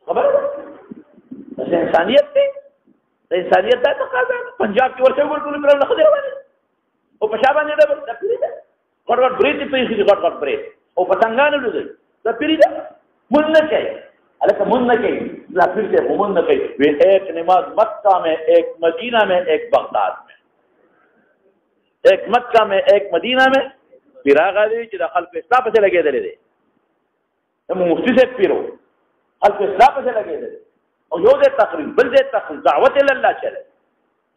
خبر ده انسانیت دی د انسانیت د تقاضا پنجاب کې ورته ورته پر نه خدای وایي او په شابه نه ده د پیر ده غړ بریټ په هیڅ غړ بریټ او پتنګانو لږ د پیر ده مون نه کوي الکه مون نه کوي لا پیر سے مون نه کوي وی ایک نماز مکہ میں ایک مدینہ میں ایک بغداد میں ایک مکہ میں ایک مدینہ میں پیراغا دی چې د خلق اسلام په لګېدلې دي نو مفتی سے پیرو خلق اسلام په لګېدلې او یو د تقریر بل د تقریر دعوت الله چله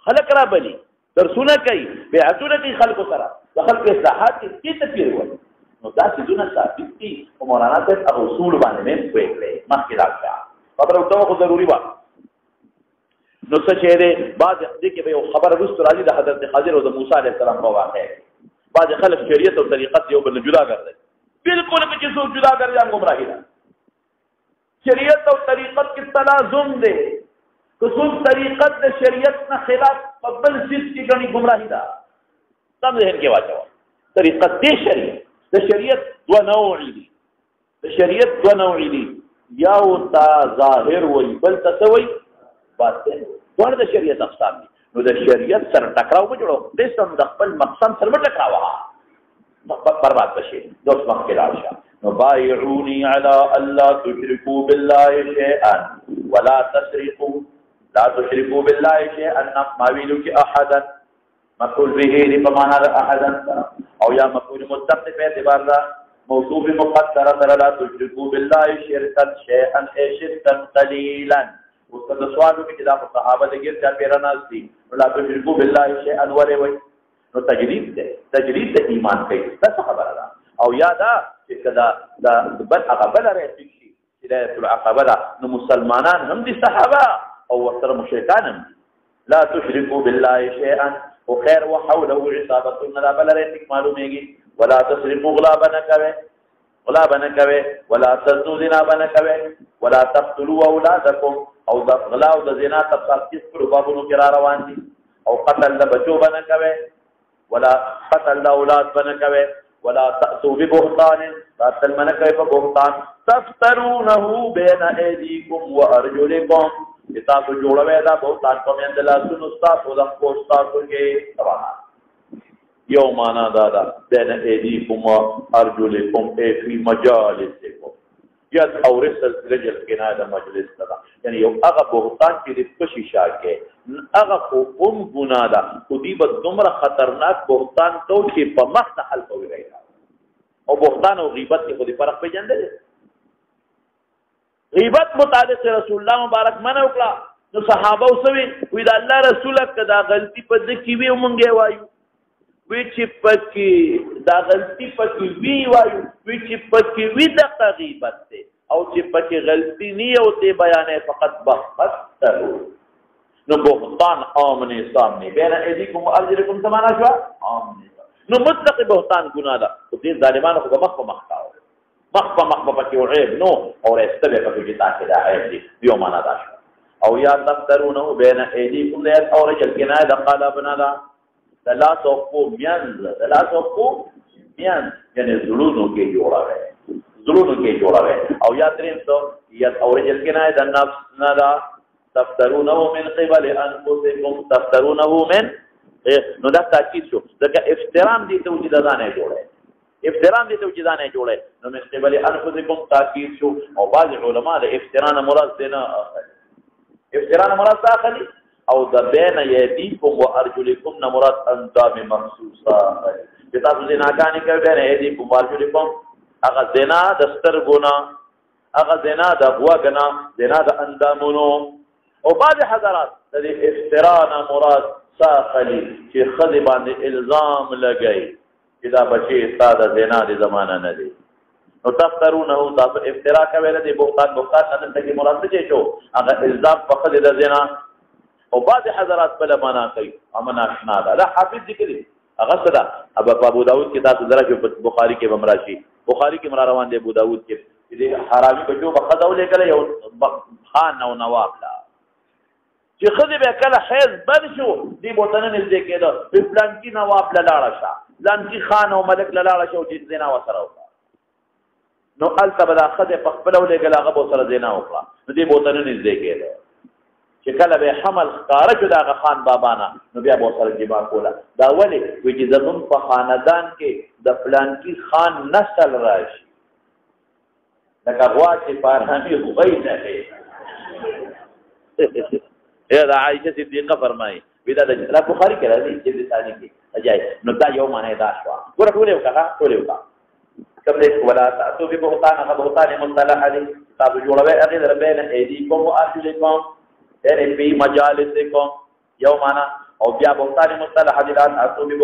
خلق را بلی درسونه کوي بیعتونه کوي خلق سره د خلق اصلاحات کې څه پیر وایي نو دا چې دونه ثابت دي او مولانا ته هغه اصول باندې مې پوهېږي مخکې راځه خبره وته خو ضروري وه نو څه چې دی بعض دې کې به یو خبره وروسته راځي د حضرت خضر او د موسی علیه السلام په واقع بعض خلک شریعت او طریقت یو بل نه جدا ګرځي بالکل به چې څوک جدا ګرځي هغه ګمراهي ده شریعت او طریقت کې تلازم دی که څوک طریقت د شریعت نه خلاف په بل څیز کې ګڼي ګمراهي ده سم ذهن کې واچوه طریقت دی شریعت د شریعت دوه نوعې دي د شریعت دوه نوعې دي یو تا ظاهر وایي بل ته څه وایي باطن ورته شریعت اقسام دي نو د شریعت سره ټکراو به جوړو د سم د خپل مقصد سره به ټکراوه برباد بشي دوس مخکې راشه نو بایعونی علی الله تشرکوا بالله شیئا ولا تسرقوا لا تشركوا بالله شيئا ما ویلو کې احدا مقول به بمعنى احدا او یا مقول متصل په اعتبار دا موصوف مقدر لا تشركوا بالله شيئا شركا قليلا وقد سوالو کې دا صحابه د ګر چا پیراناس دي لا تشركوا بالله شيئا وي نو تجرید د ایمان کوي دا خبره ده او یادا چې کدا دا بل عقبه لري شي چې العقبه نو مسلمانان هم دي صحابه او ورته مشرکان هم لا تشركوا بالله شيئا وخير وحوله عصابه لا بل ريتك معلوميږي ولا تسرقوا غلابنا کوي ولا تزنوا زنا کوي ولا تقتلوا اولادكم او د غلا او د زنا تفصیل کړو بابونو کې را روان دي او قتل د بچو بنه کوي ولا قتل د اولاد بنه کوي ولا تأتوا ببهتان قتل من کوي په بهتان تفترونه بين ايديكم وارجلكم کتاب جوړوي دا بهتان په من د لاسونو تاسو د پوسټاتو کې روان یو معنا دا بين ايديكم وارجلكم في مجالسكم یاد او رسل رجل کنا د مجلس دا یعنی یو هغه بهتان چې د پشي شاکه هغه خو ګناه ده خو دی به دومره خطرناک بهتان تو چې په مخ نه حل کوي او بهتان او غیبت کې خو دې فرق پیژندل غیبت متعلق رسول الله مبارک منع وکړه نو صحابه وسوي وی دا الله رسول کدا غلطی په دې کې وی مونږه وایو وی چې پکې دا غلطی پکې وی وایو وی چې پکې وی د غیبت ده او چې پکې غلطی نه او ته بیانې فقط بحث نو بهتان آمنے سامنے بین ایدیکم و ارجلکم سمانا شوا آمنے نو مطلق بهتان گناہ دا تو دین ظالمانو کو مخ مختاو مخ پکی عیب نو اور استبه پکی جتا که دا عیب دی دیو مانا دا شوا او یا تفترونو بین ایدیکم لیت اور جل کنای دا قالبنا دا لا سوکو میانز یعنی ظلونو کے جوڑا وے او یا ترین سو یا اور جل کنای دا نفس ندا تفترونه من قبل انفسكم تفترونه من نو دا تاکید شو ځکه افترام دي ته وجدانه جوړه نو من قبل انفسكم تاکید شو او بعض علما د افتران مراد دینا اخلي او د بین یدیکم و ارجلکم نه مراد اندام مخصوصه چې تاسو زناګانی کوي بین یدیکم و ارجلکم هغه زنا د سترګونه هغه زنا د غوګنا زنا د اندامونو او بعض حضرات د افتراء مراد ساخلی چې خدای باندې الزام لګی چې دا بچی استاد زنا د زمانہ نه دی نو تفترونه تاسو افتراء کوي د بهتان نه ته مراد څه شو هغه الزام په خدای د زنا او بعض حضرات بل معنا کوي امنا اشنا دا حافظ ذکر هغه صدا ابو داود کې تاسو درجه بخاری کې بمراشي بخاری کې مرا روان دی ابو داود کې چې حرامي بچو بخداو لګل یو خان او نواب لا چې خدای به کله حیز بد شو دی بوتنه نږدې کېده په پلان کې نواب لاړه شه پلان کې خان او ملک لاړه شو چې زنا وسره وکړه نو التبدا خدای په خپل ولګل هغه بو سره زنا وکړه نو دی بوتنه نږدې کېده چې کله به حمل ښکارا شو دا خان بابانا نو بیا بو سره جما کوله دا ولی وی چې زمون په خاندان کې د پلان کې خان نسل راشي لکه غوا چې پارامي غوي نه دی یا دا عائشہ صدیقہ فرمایي ودا د بخاری کې راځي چې د ثاني کې اجای نو دا یو معنی دا شو ګور ټول یو کوم دې ولا تاسو به بهتان مصطلح دي تاسو جوړوي هغه در بین ایدیکم و ارجلکم یعنی په مجالسکم یو معنی او بیا بهتان مصطلح دي تاسو به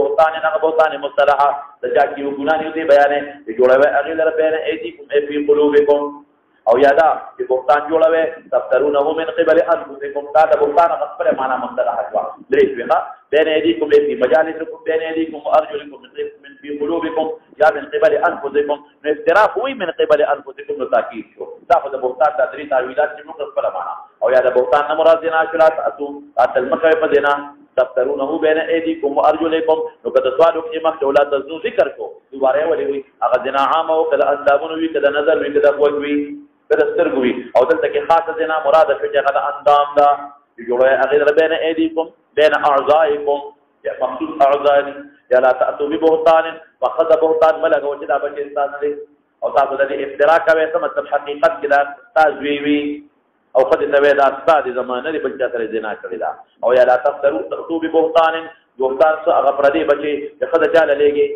بهتان مصطلح د چا کې ګنا نه دي بیان جوړوي هغه در بین ایدیکم فی قلوبکم او یادا چې بهتان جوړوي تفترونه من قبل انفسکم دا د بهتان خپل معنا مصطلح وا درې وینا بین ایدیکم فی مجالسکم بین ایدیکم وارجلکم من فی قلوبکم یا من قبل انفسکم نو افتراء وی من قبل انفسکم نو تاکید شو دا د بهتان د درې تعویلات چې موږ خپل معنا او یا د بهتان نه مراد نه شلات اتو قاتل مکه په دینا تفترونه بین ایدیکم وارجلکم نو کله سوال وکړي مخ اولاد د ذکر کو دوباره ولې وی هغه جنا عام او کله اندامونه وی کله نظر وی کله کوی سترګوي او دلته کې خاصه دینا مراد شو چې هغه اندام دا جوړه هغه بین ایدیکم بین اعضائکم یا مخصوص اعضاء یا لا تاتوا ببهتان فقد بهتان ملګو چې دا به انسان دی او تاسو د افتراء کوي څه مطلب حقیقت کې دا استاد وی او خدای ته دا استاد زمانه دی بچا سره دینا کړی دا او یا لا تاتوا ببهتان بهتان څه هغه پردي بچي چې خدای چاله لګي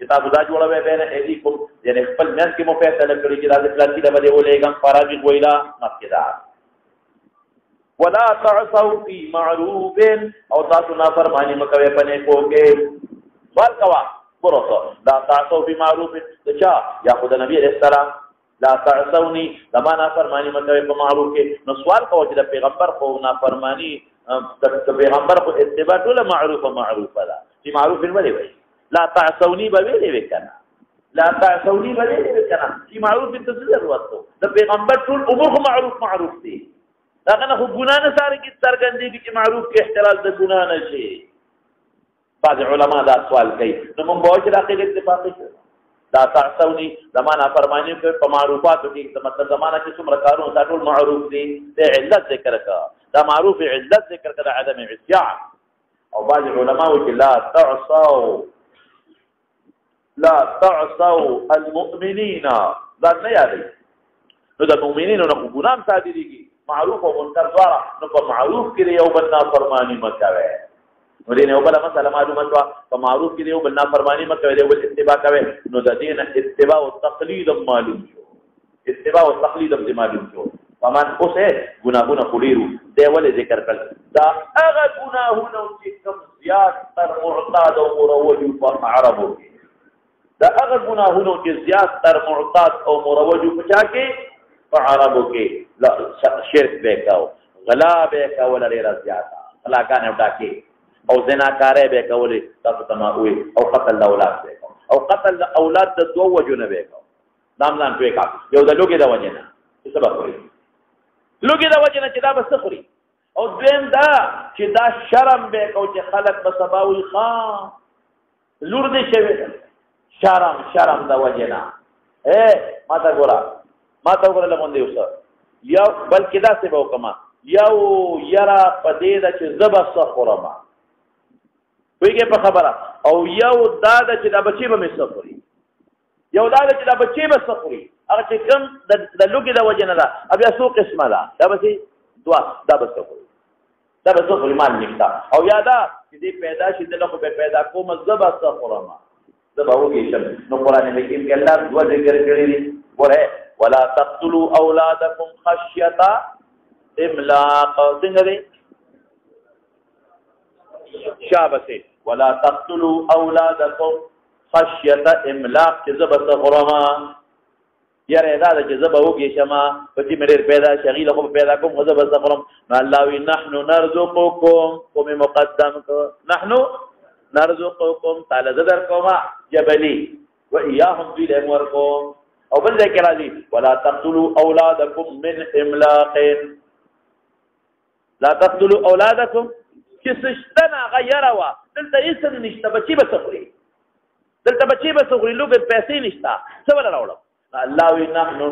کتاب دا جوړوي بین ایدیکم یعنی خپل مېن کې مو فیصله کړی چې دا د پلان کې د بده ولېګم فراغ ویلا مکدا ولا تعصوا في معروف او تاسو نافرمانی مکوي پنه کوکه بل کوا پروتو لا تعصوا في معروف چا یا خدای نبی علیہ السلام لا تعصوني لما نافرمانی مکوي په معروف کې نو سوال کوي چې پیغمبر خو نافرمانی د پیغمبر په اتباع ټول معروف ده چې معروف ولې وایي لا تعصوني بویلې وکنا چې معروف د ضرورت ده پیغمبر ټول امور معروف دي دا کنه خو ګنا نه سره کې سرګندې کې معروف کې احتراز د ګنا نه شي بعض علما دا سوال کوي نو موږ به چې راځي اتفاق شي دا تعصوني زمانہ فرمانی کوي په معروفاتو کې مطلب زمانہ چې څومره کارونه دا ټول معروف دي د علت ذکر کا دا معروف علت ذکر کا عدم عصيان او بعض علما وکي لا تعصوا المؤمنين دا نه یادي نو د مؤمنینو نه ګنام صادریږي معروف او منکر دواړه نو په معروف کې یو بل نافرمانی مکوي ولې نه وبله مسله معلومه شوه په معروف کې دی بل نافرماني مه کوئ دی بل اتباع کوئ نو د دې نه اتباع او تقلید هم معلوم شو اتباع او تقلید هم معلوم شو فمن اوس ګناهونه خو ډېرو دی ولې ذکر کړل دا هغه ګناهونه چې کوم زیات تر معتاد او مروج په عربو کې دا هغه ګناهونه چې زیات تر معتاد او مروج په چا کې په عربو کې شرک به کاو غلا به کول ډېره زیاته غلاګانې وټاکي او زناکارې به کولې تاسو ته ما وې او قتل اولاد به او قتل اولاد د دوه وجو نه به کو دام ځان پوي کا یو د لوګي د وجه نه څه سبب کوي لوګي د وجه نه چې دا بس خوري او دویم دا چې دا شرم به کو چې خلک به سباوي خان لور دې شوی شرم د وجه نه ما ته ګوره لمونده اوسه یو بلکې دا څه به وکما یو یرا پدې دا چې زبا صخورما ویګه په خبره او یو دا چې دا بچي به مسخوري یو دا چې دا بچي به مسخوري هغه چې کوم د لوګي د وجه نه دا بیا څو قسمه ده دا به دوا دا به مسخوري مان نشتا او یادا چې دې پیدا شي دغه په پیدا کوم زبا صخورما زبا وږي شم نو قران کې الله دوا ذکر کړی دي وره ولا تقتلوا اولادكم خشيه املاق څنګه شابسه ولا تقتلوا اولادكم خشيه املاق چې زبر غرما یاره دا چې زبر وږي شمه پتی مې پیدا شغیله خو پیدا کوم زبر غرم الله وی نحنو نرزقكم قوم مقدم نحنو نرزقكم تعالی ذکر کوما جبلی واياهم بالامركم او بل ذکر راځي ولا تقتلوا اولادكم من املاق لا تقتلوا اولادكم کسشتنا غیروا دلته هیڅ نشته بچي به سخري دلته بچي به سخري لوګ پیسې نشته څه ولا راوړم الله وی نحنو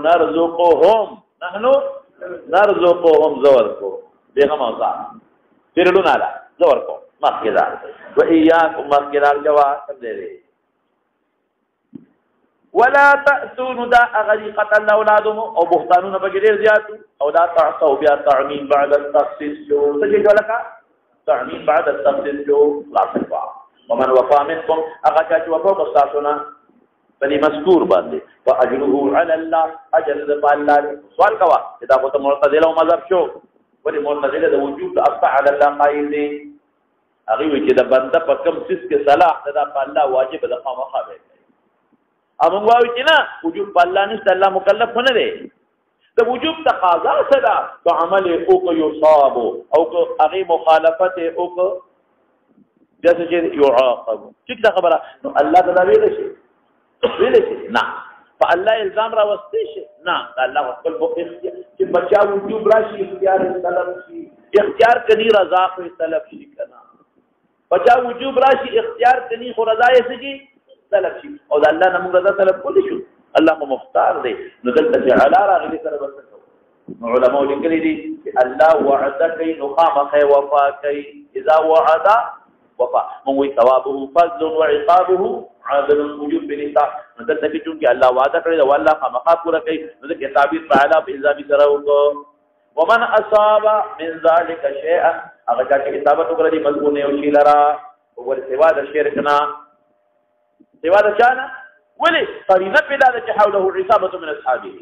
نرزقهم زورکو دغه موضوع پیرلو نه زورکو مخکې و اياكم مخکې جواب دې ولا تأتون دا اغدي قتل اولادهم او بهتانون بغیر زیات او لا تعصوا بها تعميم بعد التخصيص جو سجد لك تعميم بعد التخصيص جو لا تقوا ومن وفى منكم اغاچ وفى قصاصنا بني مذكور باندې واجره على الله اجر الله سوال کوا دا کو ته معتزله او مذهب شو ولې معتزله د وجوب اصح على الله قائل دي هغه وی چې د بنده په کوم څه کې صلاح ده په الله واجب ده خامخا ده امون واوی چې نه وجوب په الله نشته الله مکلف نه دی د وجوب تقاضا صدا تو عمل او کو یصاب او کو هغه مخالفت او کو جیسے چې يعاقب ټیک دا خبره نو الله تعالی ویل شي نه فالله الزام را واستي شي نه الله خپل اختیار چې بچا وجوب راشي اختیار طلب شي اختیار کني رضا خو طلب شي کنه بچا وجوب راشي اختیار کني خو رضا یې سږي طلب شي او د الله نمو رضا طلب کولی شو الله کو مختار دی نو دلته چې علا راغلي سره وسکو علماء لیکلي دي چې الله وعد کوي نو خامخ وفا کوي اذا وعد وفا مو وي ثوابه فضل وعقابه عادل وجوب بالنساء دلته کې چې الله وعده کړی دا والله خامخ پورا کوي نو د تعبیر تعالی په الزامي سره وکړو ومن اصاب من ذلك شيئا هغه چې کتابت وکړي مضمون یو شی لرا او ور سوا د شرکنا سوا د چانا ولی قرینه پیدا ده چې حوله عصابه من اصحابه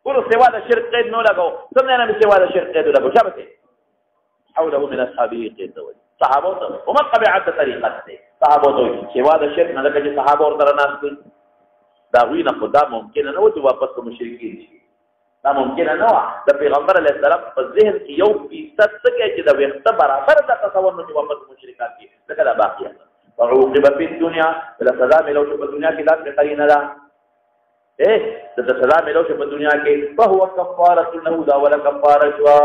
ګورو سوا د شرک قید نو لګو څنګه نه سوا د شرک قید لګو شابه حوله من اصحابه قید دوی صحابه او ما طبيعت طریقته صحابه دوی سوا د شرک نه لګي صحابه ور درناس دي دا وینه خدا ممکن نه و چې واپس کوم مشرکین شي دا ممکن نه و د پیغمبر علیه السلام په ذهن کې یو فیصد څه چې د وخت برابر د تصور نه چې واپس مشرکان دي دا کله باقی وعوقب في الدنيا بلا سزا ملو چې په دنیا کې دا قرینه ده د سزا ملو چې په دنیا کې فهو كفاره له دا ولا كفاره شوا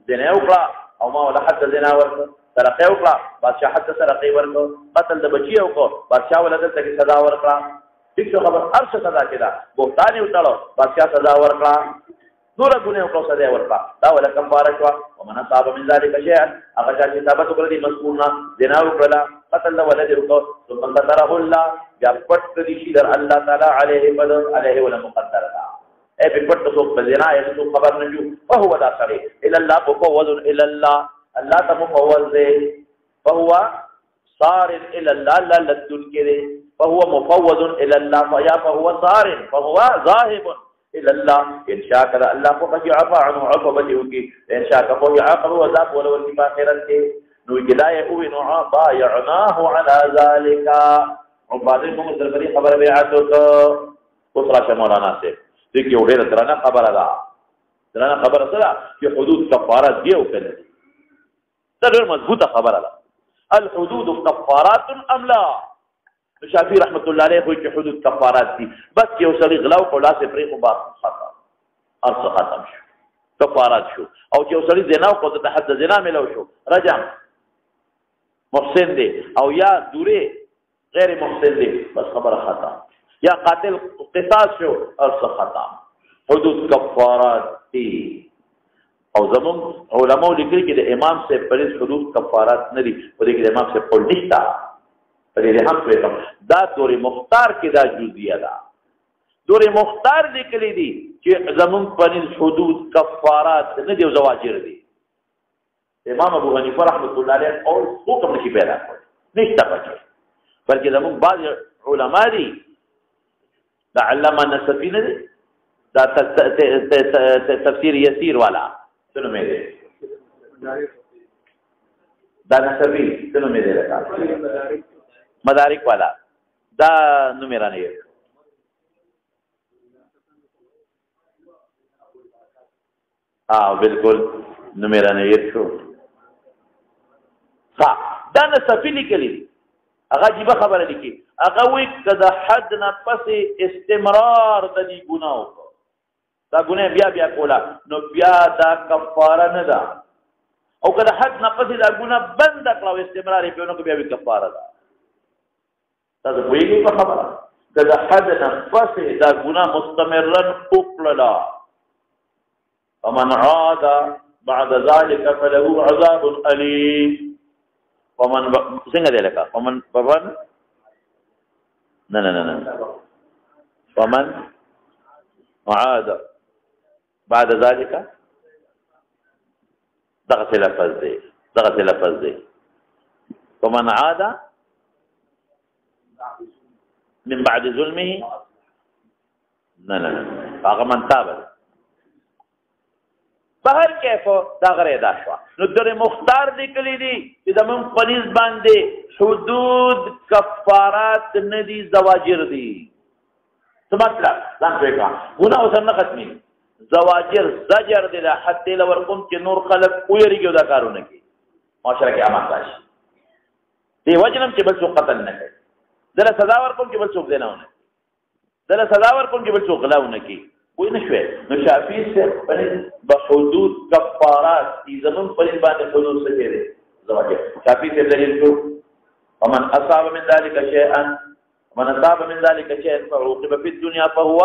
دنه وکړه او ما ولا حد زنا ورکړه سرقه وکړه بادشاہ حد سرقه ورکړه قتل د بچي وکړه بادشاہ ولا د تک سزا ورکړه ټیک خبر هر څه سزا کړه بوتانی وټاړو بادشاہ سزا ورکړه نور ګونه وکړه سزا ورکړه دا ولا كفاره شوا ومن صاب من ذلك شيئا هغه چې ثابت کړی دي مسئولنا زنا وکړه قتل ولد وکړه ثم قدره الله یا پټ دي شي در الله تعالی عليه بدر عليه ولا مقدر اے په پټ څوک په زنا یې څوک خبر نه جو او هو دا سړی الا الله مفوض الى الله الله ته مفوض دی فهو صار الى الله لا لدن كده فهو مفوض الى الله فيا فهو صار فهو ذاهب الى الله ان شاء الله فقد عفا عنه عفا بجوكي ان شاء فهو عاقب وذاك ولو في اخرت نو جدايه او نو بايعناه على ذلك وبعدين دربري خبر بیعتو وصرا مولانا سے دیکھیے وړه درنه خبره ده درنه خبره سره چې حدود کفارات دی او کنه دا ډېر مضبوطه خبره ده الحدود كفارات ام لا شافعي رحمت الله عليه کوئی چې حدود کفارات دي بس یو سړي غلاو کولا سے پرې خو با خطا ارث ختم شو کفارات شو او چې یو سړي زنا او قد حد زنا ملو شو رجم محسن دی او یا دوره غیر محسن دی بس خبر خطا یا قاتل قصاص شو ارث خطا حدود کفارات دي او زمون علماء لیکلي چې د امام سے پرې حدود کفارات نه دي ولې د امام سے په نشتا پرې هم څه دا دوري مختار کې دا جزئیه ده دوري مختار لیکلي دي چې زمون پرې حدود کفارات نه دي او زواجر دي امام ابو حنیفه رحمۃ اللہ علیہ او حکم نشي پیدا کړ نشته پکې بلکې زمون بعض علما دي دا علامه نصفی نه دي دا تفسیر یسیر والا سنو میں دے دا نصفی سنو میں دے رکھا مدارک والا دا نو میرا نہیں ہے بالکل نو میرا نہیں ہے شو دا نصفی لکلی اگا جیبا خبر لکی اگا وی کدا حد نا پس استمرار دا دی گناہ کو دا ګناه بیا بیا کولا نو بیا دا کفاره نه ده او کله حد نه پسې دا ګناه بند کړو استمرار په نو بیا به کفاره ده تاسو وایي په خبره کله حد نه پسې دا ګناه مستمرا وکړه ومن عاد بعد ذلك فله عذاب اليم ومن څنګه دی لکه ومن نه ومن عاد بعد ذلك دغه لفظ دی ومن عاد من بعد ظلمه نه هغه من تاب بهر کیفو دا غره دا شو نو در مختار لیکلی دي چې د من پنځ باندې حدود کفارات ندي زواجر دي څه مطلب ځان پېښه ګناه اوس نه ختمي زواجر زجر دي له حد لور کوم چې نور خلق ويریږي دا کارونه کوي معاشره کې امان راشي دی وجنم چې بل څوک قتل نه کوي دله سزا ورکوم چې بل څوک دی نه ونه دله سزا ورکوم چې بل څوک غلاونه کوي وای نه شوي نو شافعي سے په حدود کفارات دي زمون په باندې حدود څه دي زواجر شافعي سے دلیل شو ومن اصاب من ذلك شيئا فعوقب في الدنيا فهو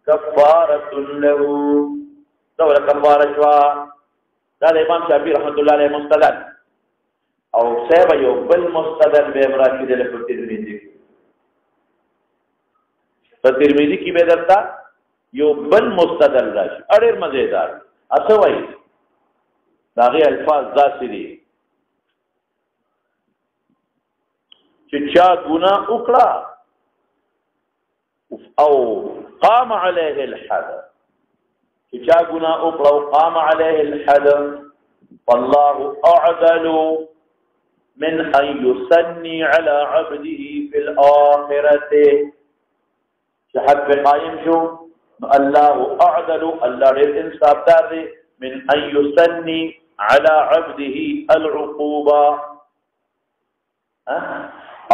كفارة له دولة كفارة شوا هذا امام شافعي رحمة الله عليه مستدل او سيبا يو بالمستدل بامراكي دل فترمذي کی بیدرتا یو بالمستدل راشي اړیر مزیدار اسوي داغي الفاظ داسې دي چې چا ګناه وکړه او قام عليه الحد چې چا ګناه وکړه او قام عليه الحد والله اعدل من ان يثني على عبده في الاخره چې حد قائم شو الله اعدل الله ډېر انصاف دار دی من ان يثني على عبده العقوبه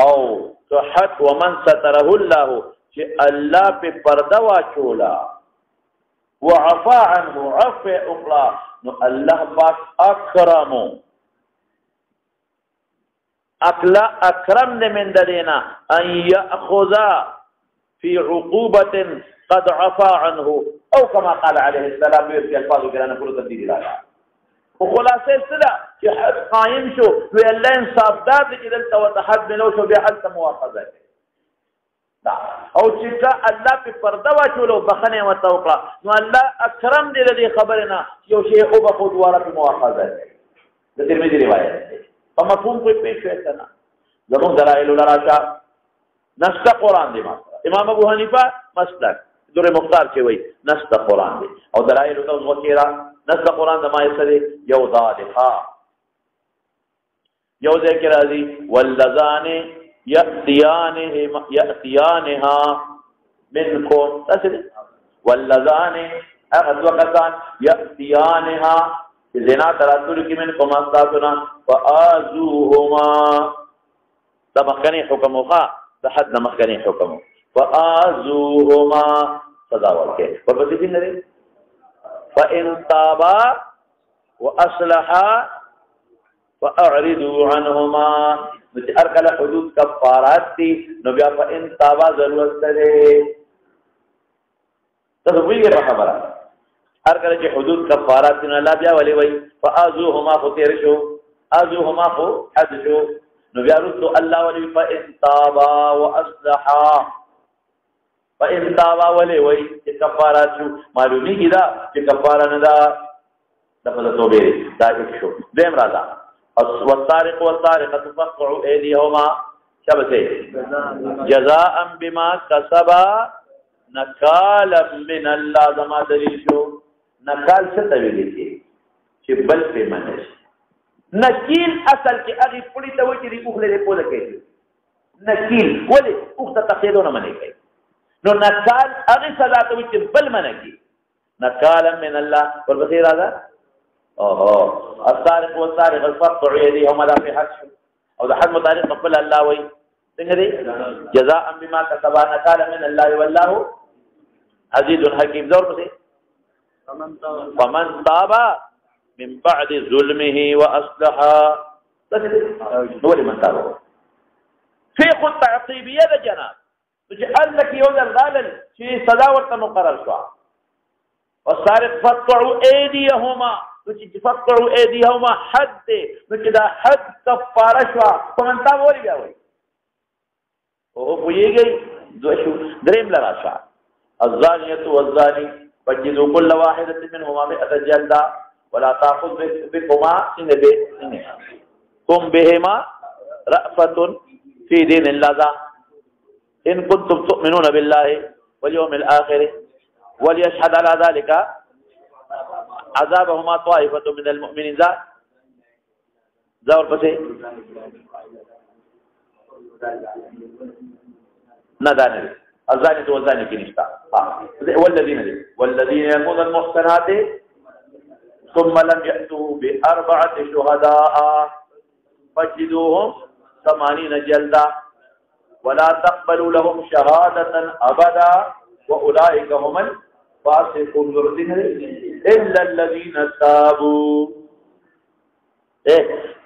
او صحت ومن ستره الله چې الله په پرده واچولا وعفا عنه عفو اخرى نو الله پاک اکرم من دلینا ان ياخذ في عقوبه قد عفا عنه او كما قال عليه السلام في الفاظ كلام كل تبديل لا وخلاصه السلا چې حد قائم شو وی الله انصاف دار چې دلته وتحد منو شو بیا حد موافقه دا او چې الله په پرده واچولو بخنه وتوقع نو الله اکرم دې دې خبرنا یو شی او په دواره په موافقه ده د ترمذی روایت په مفهوم کوئی پیش شوی که نه زمونږ دلایلو لراشه نسته قرآن دی ما امام ابو حنیفه مسلک در مختار چې وایي نسته قرآن دی او دلایلو ته اوس وکیرا نسته قرآن د ما یې څه دی یو دا دی یو ځای کې راځي واللذان یأتیانها منکم تاسې دی واللذان هغه دوه کسان یأتیانها چې زنا ته راتلو کې منکم استاسو نه فآذوهما دا مخکنی حکم وخا د حد نه مخکنی حکم فآذوهما صدا ورکې ورپسې دي نه دی فإن تابا وأصلحا فأعرضوا عنهما نو چې هر کله حدود کفارات دي نو بیا فإن تابا ضرورت دی تاسو ویږئ په خبره هر کله چې حدود کفارات نه الله بیا ولي وای فآذوهما فطير شو آذوهما خو حد شو نو بیا رسو الله ولي فإن تابا وأصلحا فإن تابا ولي وای چې کفارات شو معلومیږي دا چې کفاره نه دا دغه توبه دا یک شو دیم راځه والسارق والسارقة فاقطعوا أيديهما شبته جزاء بما كسبا نکالا من الله زما دلیل شو نکال څه ته ویل کی چې بل په منش نکیل اصل کې هغه پوری ته وایي چې اوخله په لکه نکیل ولې اوخ ته تخیلونه منی کوي نو نکال هغه سزا ته وایي چې بل منکی نکالا من الله ورپسې راځه السارق والسارق فاقطعوا يديهما لا في حد او د حد متعلق خپل الله وایي څنګه دی جزاء بما كسبا نکالا من الله والله عزيز حكيم زور پسې فمن تاب من بعد ظلمه واصلح نو لمن تاب في خط تعقيبيه د جناب چې انك يوزل غالل چې سزا ورته مقرر شو والسارق فقطعوا ايديهما چې فقطعوا ايديهما حد نو چې دا حد کفاره شو فمن تاب ولي بیا وایي او پویږي دو شو دریم لراشه الزانية والزاني فجدوا كل واحدة منهما 100 جلدة ولا تأخذ بكما قم بهما رأفة في دين الله إن كنتم تؤمنون بالله واليوم الآخر وليشهد على ذلك عذابهما طائفة من المؤمنين ذا ورپسې ندانه الزاني تو الزاني کې نشتا والذين يكون المحسنات ثم لم يأتوا بأربعة شهداء فجدوهم 80 جلدة ولا تقبلوا لهم شهادة أبدا وأولئك هم الفاسقون إلا الذين تابوا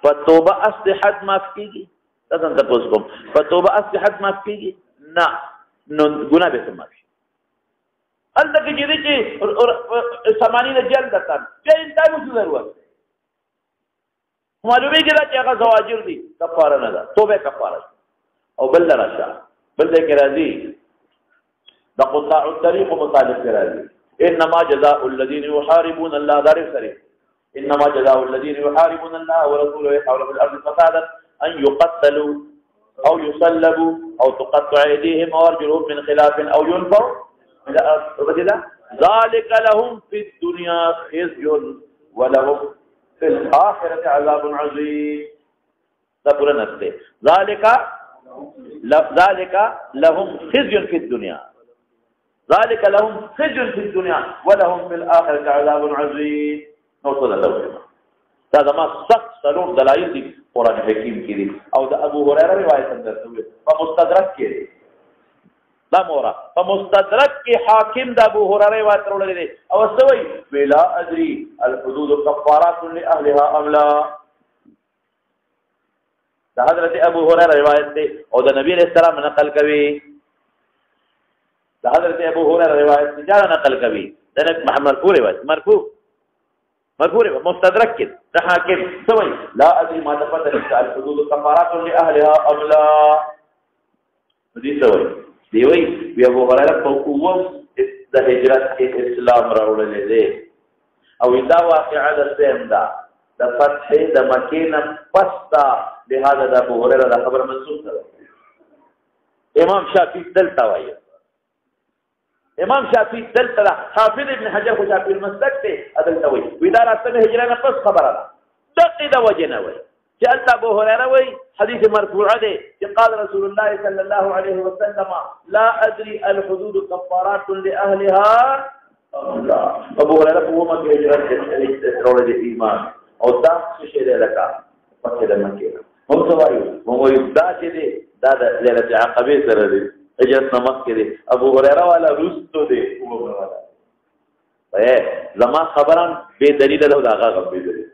فتوبة أصلحت ما فيكي تاسو ته پوښتنه کوم فتوبه اصلحت ما فيكي نه نو ګناه به سم شي الله کې چې 80 جلد تن چې انتای مو ضرورت معلومه کې چې هغه زواجر دي کفاره نه ده توبه کفاره او بل راشه بل دې کې راځي د قطاع الطريق مطالب کې راځي انما جزاء الذين يحاربون الله دار سري انما جزاء الذين يحاربون الله ورسوله يسعون في الارض فسادا ان يقتلوا او يصلبوا او تقطع ايديهم وارجلهم من خلاف او ينفوا من الارض ذلك لهم في الدنيا خزي ولهم في الاخره عذاب عظيم ذكر ذلك لهم خزي في الدنيا ذلك لهم خزي في الدنيا ولهم في الاخره عذاب عظيم نوصل له هذا ما سخت سلوك دلائل دي قرآن حکیم کې دي او د ابو هريره روایت هم درته وي په مستدرک کې دي دا مورا په مستدرک کې حاکم د ابو هريره روایت وروړي دي او سوي بلا ادري الحدود كفارات لاهلها ام لا د حضرت ابو هريره روایت دي او د نبی عليه السلام نقل کوي د حضرت ابو هريره روایت دي دا نقل کوي د محمد پوری روایت مرفوع مستدرك كده ده حاكم سوي لا ادري ما تفضل الحدود كفارات لاهلها ام لا دي سوي دی وی ابو هريره په قوم د هجرت اسلام راوړل دي او دا واقعه د سیم دا د فتح د مکې نه پس دا لهذا د ابو هريره دا خبر منسوخ ده امام شافعي دلته وایي امام شافعي دلته حافظ ابن حجر خو شافعي المسلک ته دلته وایي وی دا راته هجره نه پس خبره ده دقه د وجه نه وایي چې ابو هريره وایي حدیث مرفوع ده چې قال رسول الله صلى الله عليه وسلم لا ادري الحدود كفارات لاهلها الله ابو هريره په ومه کې هجرت کړې د ایمان او دا څه شی دی لکه پکې د مکه هم څه وایو موږ دا چې دی دا د ليله عقبه سره دی هجرت نه مخکې دی ابو هريره والا رستو دی زما خبرم بے دلیل ده دا هغه بے دلیل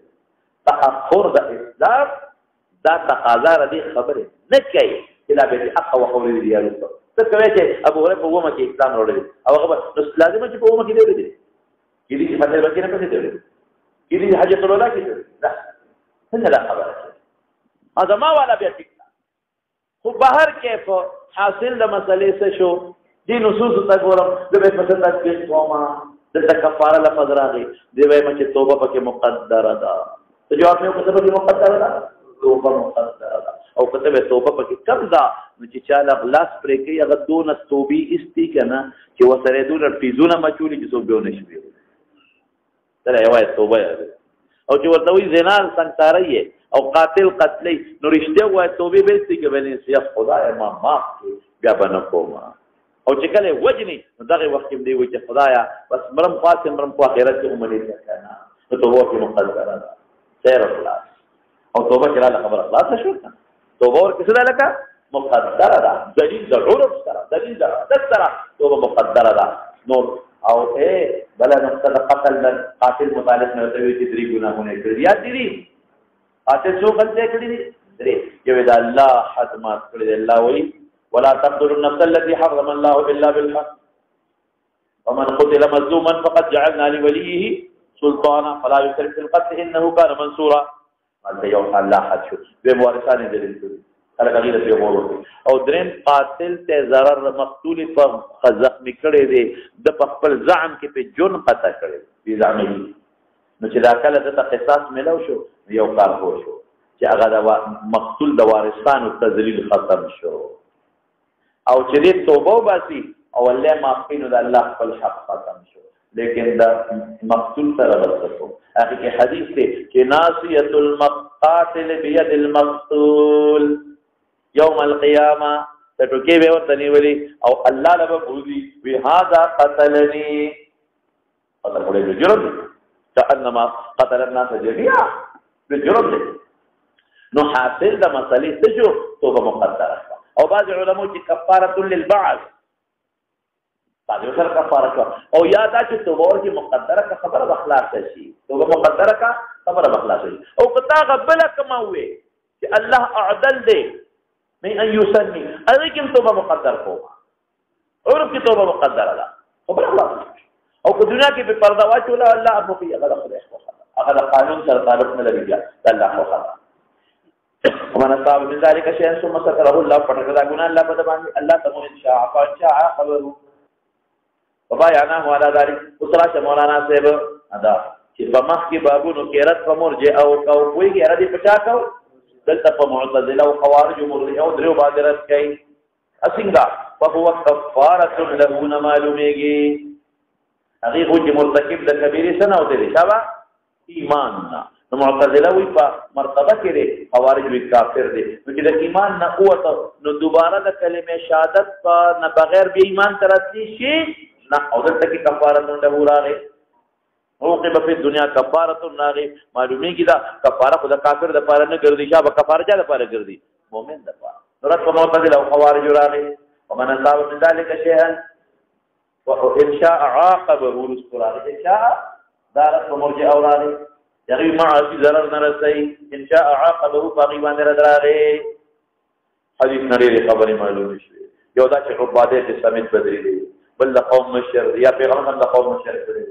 تاخر د اسلام دا تقاضا ردی خبره نه کوي الا به حق او قول دی یاره څه کوي چې ابو هريره په ومه کې اسلام وروړي او هغه لازم چې په ومه کې دی کېږي چې په دې کې نه پاتې دی کېږي حاجت الولا کې لا څنګه لا خبره هذا ما ولا بيتك خو بهر کیف حاصل د مسلې څه شو دي نصوص ته ګورم د به په تطبیق کوما د کفاره لفظ راغی دی وای چې توبه پکې مقدره ده ته جواب مې کوته پکې مقدره ده توبه مقدره ده او کته به توبه پکې کم ده چې چاله اخلاص پرې کوي هغه دون توبې استی کنه چې وسره دون فیزونه مچولي چې څوک به نشي تر یو توبه او چې ورته وي زنا څنګه او قاتل قتلی نو رشته وای توبه به استي کې بلې سي خدای ما معاف بیا بنه کوما او چې کله وجني دغه وخت دی وي چې خدایا بس مرم قاسم مرم په آخرت کې عمرې کنه نو توبه کې مقدره ده خیر اخلاص او توبه کړه خبر اخلاص شو توبه ور کیسه ده لکه مقدره ده دلیل ضرورت سره دلیل ضرورت سره توبه مقدره ده نو او بل نقطه قاتل مطالب نه وي چې درې ګناهونه کړی یا دي قاتل څو غلطي کړی دي درې یو د الله حد مات کړی دی الله وایي ولا تقتلوا النفس التي حرم الله الا بالحق ومن قتل مظلوما فقد جعلنا لوليه سلطانا فلا يسرف في القتل انه كان منصورا قال یو الله حد شو به وارثان دلیل کړی هغه غیره په مورو او دریم قاتل ته ضرر مقتول په زخمی کړی دی د خپل زعم کې په جون قطع کړی دی زعم نو چې دا کله د قصاص ملو شو یو کار هو شو چې هغه د مقتول د وارثانو تذلیل ختم شو او چې دې توبه واسي او الله معافینو د الله خپل حق ختم شو لیکن دا مقتول سره ورسو هغه کې حدیث دی چې ناصیه المقاتل بيد المقتول يوم القيامه تټوکې به ورته نیولې او الله له بوزي وی هاذا قتلني هذا له جرم كانما قتل الناس جميعا بجرم نو حاصل د مسلې څه شو توبه مقدره او بعض علماء چې کفاره للبعض بعض سره کفاره او یاد چې توبه ورته مقدره کا خبره اخلاص شي توبه مقدره کا خبره اخلاص شي او کتا غبل کما وي چې الله اعدل دی من ان يسني اذكم توبه مقدر کوما عرف کی توبه مقدره ده خبر الله او په دنیا کې په پردا واچول الله ابو فی هغه خدای هغه قانون سره تعلق نه لري الله خو خبر ومن صاب من ذلك شيئا ثم ستره الله فقد غنا الله بدبان الله تمو ان شاء فشاء خبره وبايعناه على ذلك وصلاة مولانا صاحب ادا چې په مخ کې بابونو کې رد په مرجئ او کوی کې رد پچا کو دلته په معتزله او خوارج مرجئ او درو باندې رد کوي اسنګا فهو كفاره له معلومیږي هغه هو چې مرتکب د کبیره سنه او دې شابه ایمان نه نو معتزله وی په مرتبه کې دي خوارج وی کافر دي نو چې د ایمان نه قوت نو دوباره د کلمه شهادت په نه بغیر به ایمان ترسي شي نه او دلته کې کفاره له راغی عوقب په دنیا کفاره ناغي معلومي کی دا کفاره خدا کافر د پاره نه ګرځي شابه کفاره چا د پاره ګرځي مؤمن د پاره نورت په معتزله او خوارج راغی ومن صاب من ذلك شيئا وان شاء عاقبه رسوله ان شاء دارت مرجئ اوراله یغی معاصی ضرر نرسي ان شاء عاقبه فغیبان دراره حدیث نړۍ خبري معلومه شوه یو دا چې عباده د سمیت بدري دي بل قوم مشر یا پیغمبر د قوم مشر کړي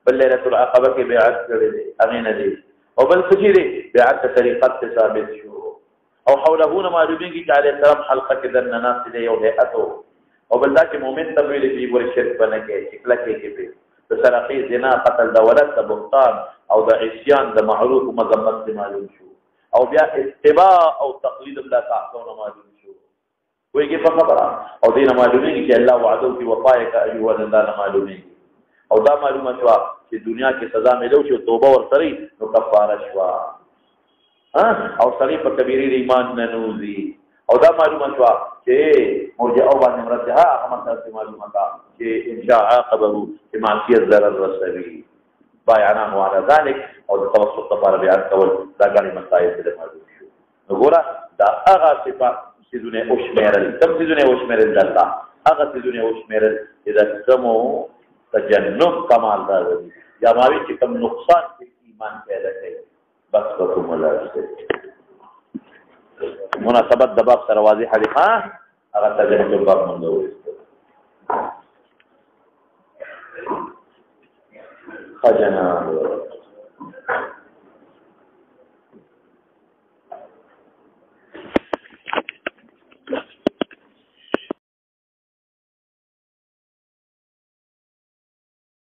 بل ليله العقبه کې بیعت کړي دي امین دي او بل فجری بیعت طریقت ثابت شو او حوله معلومه کې چې عليه السلام حلقه کې د ناس دي یو هيئته او بل دا چې مؤمن ته ویلي دی ور شرک باندې کې کله کې د سرقې، زنا، قتل د ولد، د بهتان او د عصیان د معروف و مذمت معلوم شو، او بیا اتباع او تقلید لا تعصون معلوم شو. وایي په خبره او دې نه معلومیږي چې الله وعده کوي وفای کا ایوه الله نه معلومیږي. او دا معلومه شوه چې دنیا کې سزا ملو شي او توبه ورسره نو کفاره شوه، او سړی په کبیره ایمان نه نوځي. او دا معلومه شوه چې مرجئه باندې مرجحه هغه مسله معلومه ده چې ان شاء عاقبه بمعصیت ضرر رسوي بایعناه على ذلك، او د توسط لپاره بیان کول دا غني مسایل دي معلوم شو. نو ګوره دا هغه صفات سيزونه او شمیرل، کوم سيزونه او شمیرل الله هغه سيزونه او شمیرل چې د کومو تجنب کمال راځي یا ماوي چې کوم نقصان په ایمان پیدا کوي بس په کوم لاسه مناسبت د باب سره واضحه دي. هغه ترجمه د باب مونږ خجنا